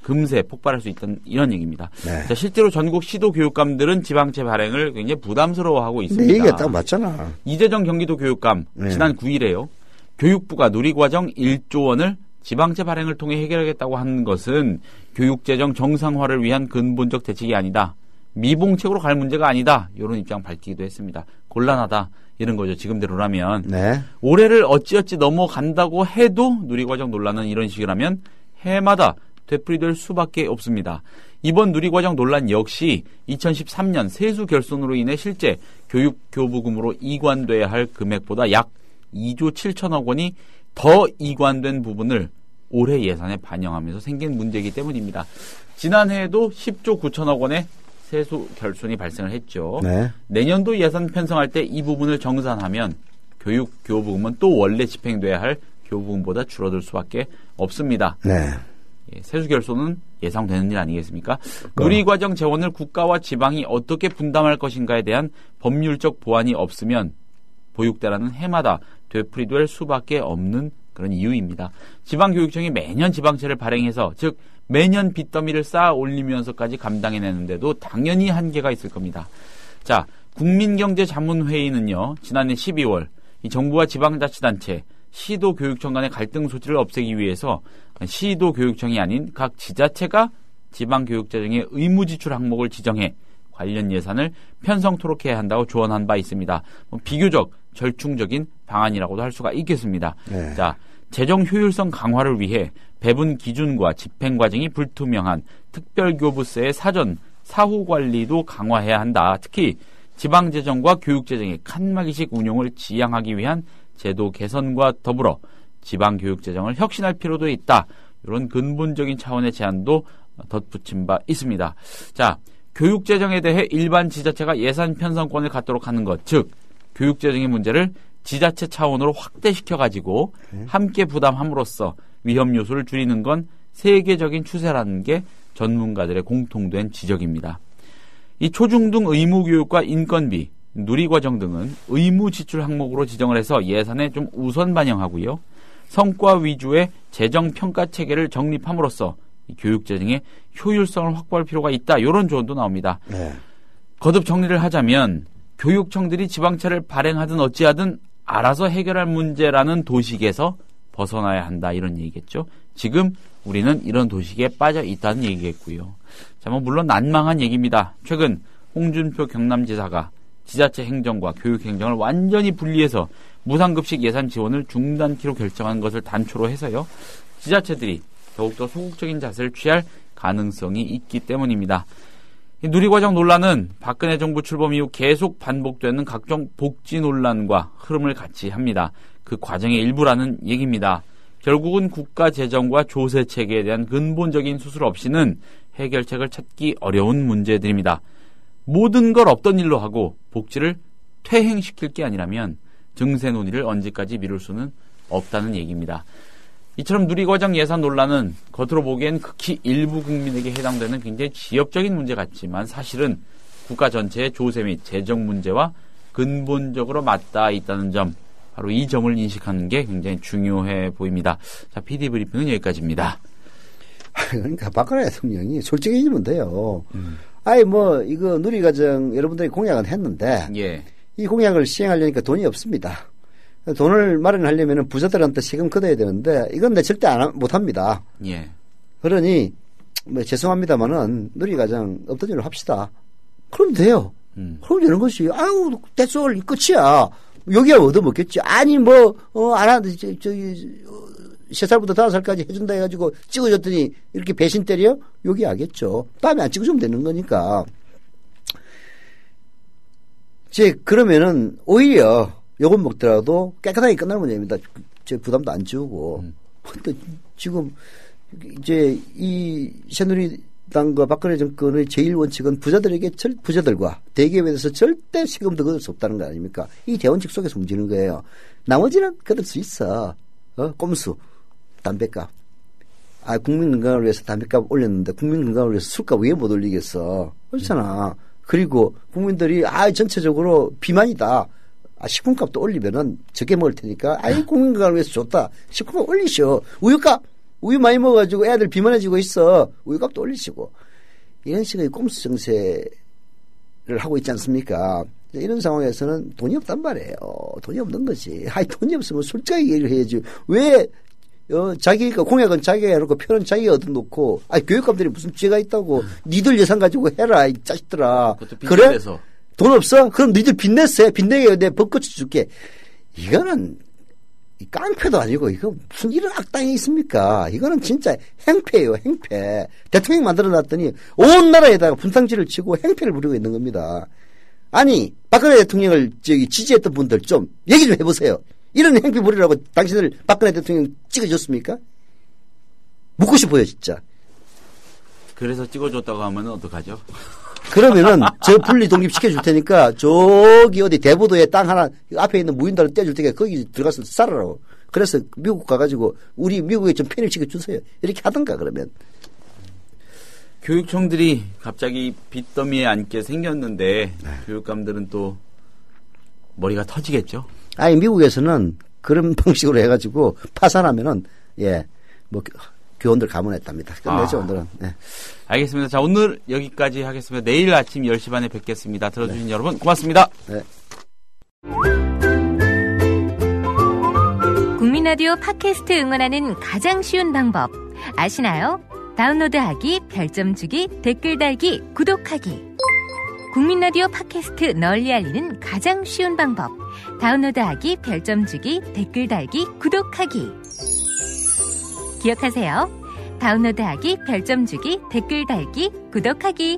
금세 폭발할 수 있다는 이런 얘기입니다. 네. 자, 실제로 전국 시도 교육감들은 지방채 발행을 굉장히 부담스러워하고 있습니다. 얘기가 딱 맞잖아. 이재정 경기도 교육감 지난 9일에요. 교육부가 누리과정 1조 원을 지방채 발행을 통해 해결하겠다고 하는 것은 교육재정 정상화를 위한 근본적 대책이 아니다. 미봉책으로 갈 문제가 아니다. 이런 입장 밝히기도 했습니다. 곤란하다. 이런 거죠. 지금대로라면. 네. 올해를 어찌어찌 넘어간다고 해도 누리과정 논란은 이런 식이라면 해마다 되풀이될 수밖에 없습니다. 이번 누리과정 논란 역시 2013년 세수 결손으로 인해 실제 교육교부금으로 이관돼야 할 금액보다 약 2조 7천억 원이 더 이관된 부분을 올해 예산에 반영하면서 생긴 문제이기 때문입니다. 지난해에도 10조 9천억 원의 세수 결손이 발생을 했죠. 네. 내년도 예산 편성할 때 이 부분을 정산하면 교육교부금은 또 원래 집행돼야 할 교부금보다 줄어들 수밖에 없습니다. 네. 세수 결손은 예상되는 일 아니겠습니까? 누리과정 재원을 국가와 지방이 어떻게 분담할 것인가에 대한 법률적 보완이 없으면 보육대라는 해마다 되풀이될 수밖에 없는 그런 이유입니다. 지방교육청이 매년 지방채를 발행해서 즉 매년 빚더미를 쌓아 올리면서까지 감당해내는데도 당연히 한계가 있을 겁니다. 자, 국민경제자문회의는요. 지난해 12월 이 정부와 지방자치단체 시도교육청 간의 갈등 소지를 없애기 위해서 시도교육청이 아닌 각 지자체가 지방교육재정의 의무지출 항목을 지정해 관련 예산을 편성토록 해야 한다고 조언한 바 있습니다. 비교적 절충적인 방안이라고도 할 수가 있겠습니다. 네. 자, 재정 효율성 강화를 위해 배분 기준과 집행 과정이 불투명한 특별교부세의 사전 사후 관리도 강화해야 한다. 특히 지방재정과 교육재정의 칸막이식 운용을 지향하기 위한 제도 개선과 더불어 지방교육재정을 혁신할 필요도 있다. 이런 근본적인 차원의 제안도 덧붙인 바 있습니다. 자, 교육재정에 대해 일반 지자체가 예산 편성권을 갖도록 하는 것, 즉 교육재정의 문제를 지자체 차원으로 확대시켜가지고 함께 부담함으로써 위험 요소를 줄이는 건 세계적인 추세라는 게 전문가들의 공통된 지적입니다. 이 초중등 의무교육과 인건비, 누리과정 등은 의무 지출 항목으로 지정을 해서 예산에 좀 우선 반영하고요. 성과 위주의 재정 평가 체계를 정립함으로써 교육재정의 효율성을 확보할 필요가 있다. 이런 조언도 나옵니다. 네. 거듭 정리를 하자면 교육청들이 지방채를 발행하든 어찌하든 알아서 해결할 문제라는 도식에서 벗어나야 한다. 이런 얘기겠죠. 지금 우리는 이런 도식에 빠져 있다는 얘기겠고요. 자, 물론 난망한 얘기입니다. 최근 홍준표 경남지사가 지자체 행정과 교육 행정을 완전히 분리해서 무상급식 예산 지원을 중단키로 결정한 것을 단초로 해서요. 지자체들이 더욱더 소극적인 자세를 취할 가능성이 있기 때문입니다. 이 누리과정 논란은 박근혜 정부 출범 이후 계속 반복되는 각종 복지 논란과 흐름을 같이 합니다. 그 과정의 일부라는 얘기입니다. 결국은 국가 재정과 조세 체계에 대한 근본적인 수술 없이는 해결책을 찾기 어려운 문제들입니다. 모든 걸 없던 일로 하고 복지를 퇴행시킬 게 아니라면 증세 논의를 언제까지 미룰 수는 없다는 얘기입니다. 이처럼 누리과정 예산 논란은 겉으로 보기엔 극히 일부 국민에게 해당되는 굉장히 지역적인 문제 같지만 사실은 국가 전체의 조세 및 재정 문제와 근본적으로 맞닿아 있다는 점, 바로 이 점을 인식하는 게 굉장히 중요해 보입니다. 자, PD 브리핑은 여기까지입니다. 그러니까 박근혜 대통령이 솔직해지면 돼요. 이거 누리과정 여러분들이 공약은 했는데 예. 이 공약을 시행하려니까 돈이 없습니다. 돈을 마련하려면 부자들한테 세금 걷어야 되는데 이건 내 절대 못합니다. 예. 그러니 죄송합니다만은 누리과정 없던 일로 합시다. 그럼 돼요. 그럼 되는 것이, 아유, 대소를 끝이야. 여기야 얻어먹겠지. 아니, 안 하는데, 저기, 3살부터 5살까지 해준다 해가지고 찍어줬더니 이렇게 배신 때려? 여기 알겠죠. 다음에 안 찍어주면 되는 거니까. 그러면은 오히려 요건 먹더라도 깨끗하게 끝날 문제입니다. 제 부담도 안 지우고. 근데 지금 이제 이 새누리당과 박근혜 정권의 제일 원칙은 부자들과 대기업에 대해서 절대 세금도 걷을 수 없다는 거 아닙니까? 이 대원칙 속에서 움직이는 거예요. 나머지는 걷을 수 있어. 꼼수, 담배값. 국민 건강을 위해서 담배값 올렸는데 국민 건강을 위해서 술값 왜 못 올리겠어? 그렇잖아. 그리고 국민들이 전체적으로 비만이다. 식품값도 올리면은 적게 먹을 테니까 국민 건강을 위해서 좋다. 식품값 올리시오. 우유 많이 먹어가지고 애들 비만해지고 있어. 우유값도 올리시고. 이런 식의 꼼수 정세를 하고 있지 않습니까? 이런 상황에서는 돈이 없단 말이에요. 돈이 없는 거지. 돈이 없으면 솔직하게 얘기를 해야지. 왜 자기가 공약은 자기가 해놓고 표는 자기가 얻어놓고 교육감들이 무슨 죄가 있다고 니들 예산 가지고 해라 이 자식들아. 그래? 돈 없어? 그럼 니들 빚냈어. 빚내게 내가 법 고쳐줄게. 이거는 깡패도 아니고 이거 무슨 이런 악당이 있습니까? 이거는 진짜 행패예요. 행패. 대통령 만들어놨더니 온 나라에다가 분탕질을 치고 행패를 부리고 있는 겁니다. 아니 박근혜 대통령을 지지했던 분들 좀 얘기 좀 해보세요. 이런 행패 부리라고 당신들 박근혜 대통령 찍어줬습니까? 묻고 싶어요 진짜. 그래서 찍어줬다고 하면 어떡하죠? 그러면은 저 분리 독립시켜 줄 테니까 저기 어디 대부도에 땅 하나 앞에 있는 무인도를 떼줄 테니까 거기 들어가서 살아라고. 그래서 미국 가가지고 우리 미국에 좀 편입시켜 주세요. 이렇게 하던가 그러면. 교육청들이 갑자기 빚더미에 앉게 생겼는데 교육감들은 또 머리가 터지겠죠? 미국에서는 그런 방식으로 해가지고 파산하면은 교원들 가문했답니다. 끝내죠 오늘은. 네. 알겠습니다. 자 오늘 여기까지 하겠습니다. 내일 아침 10시 반에 뵙겠습니다. 들어주신 여러분 고맙습니다. 네. 국민라디오 팟캐스트 응원하는 가장 쉬운 방법 아시나요? 다운로드하기, 별점 주기, 댓글 달기, 구독하기. 국민라디오 팟캐스트 널리 알리는 가장 쉬운 방법 다운로드하기, 별점 주기, 댓글 달기, 구독하기. 기억하세요. 다운로드하기, 별점 주기, 댓글 달기, 구독하기.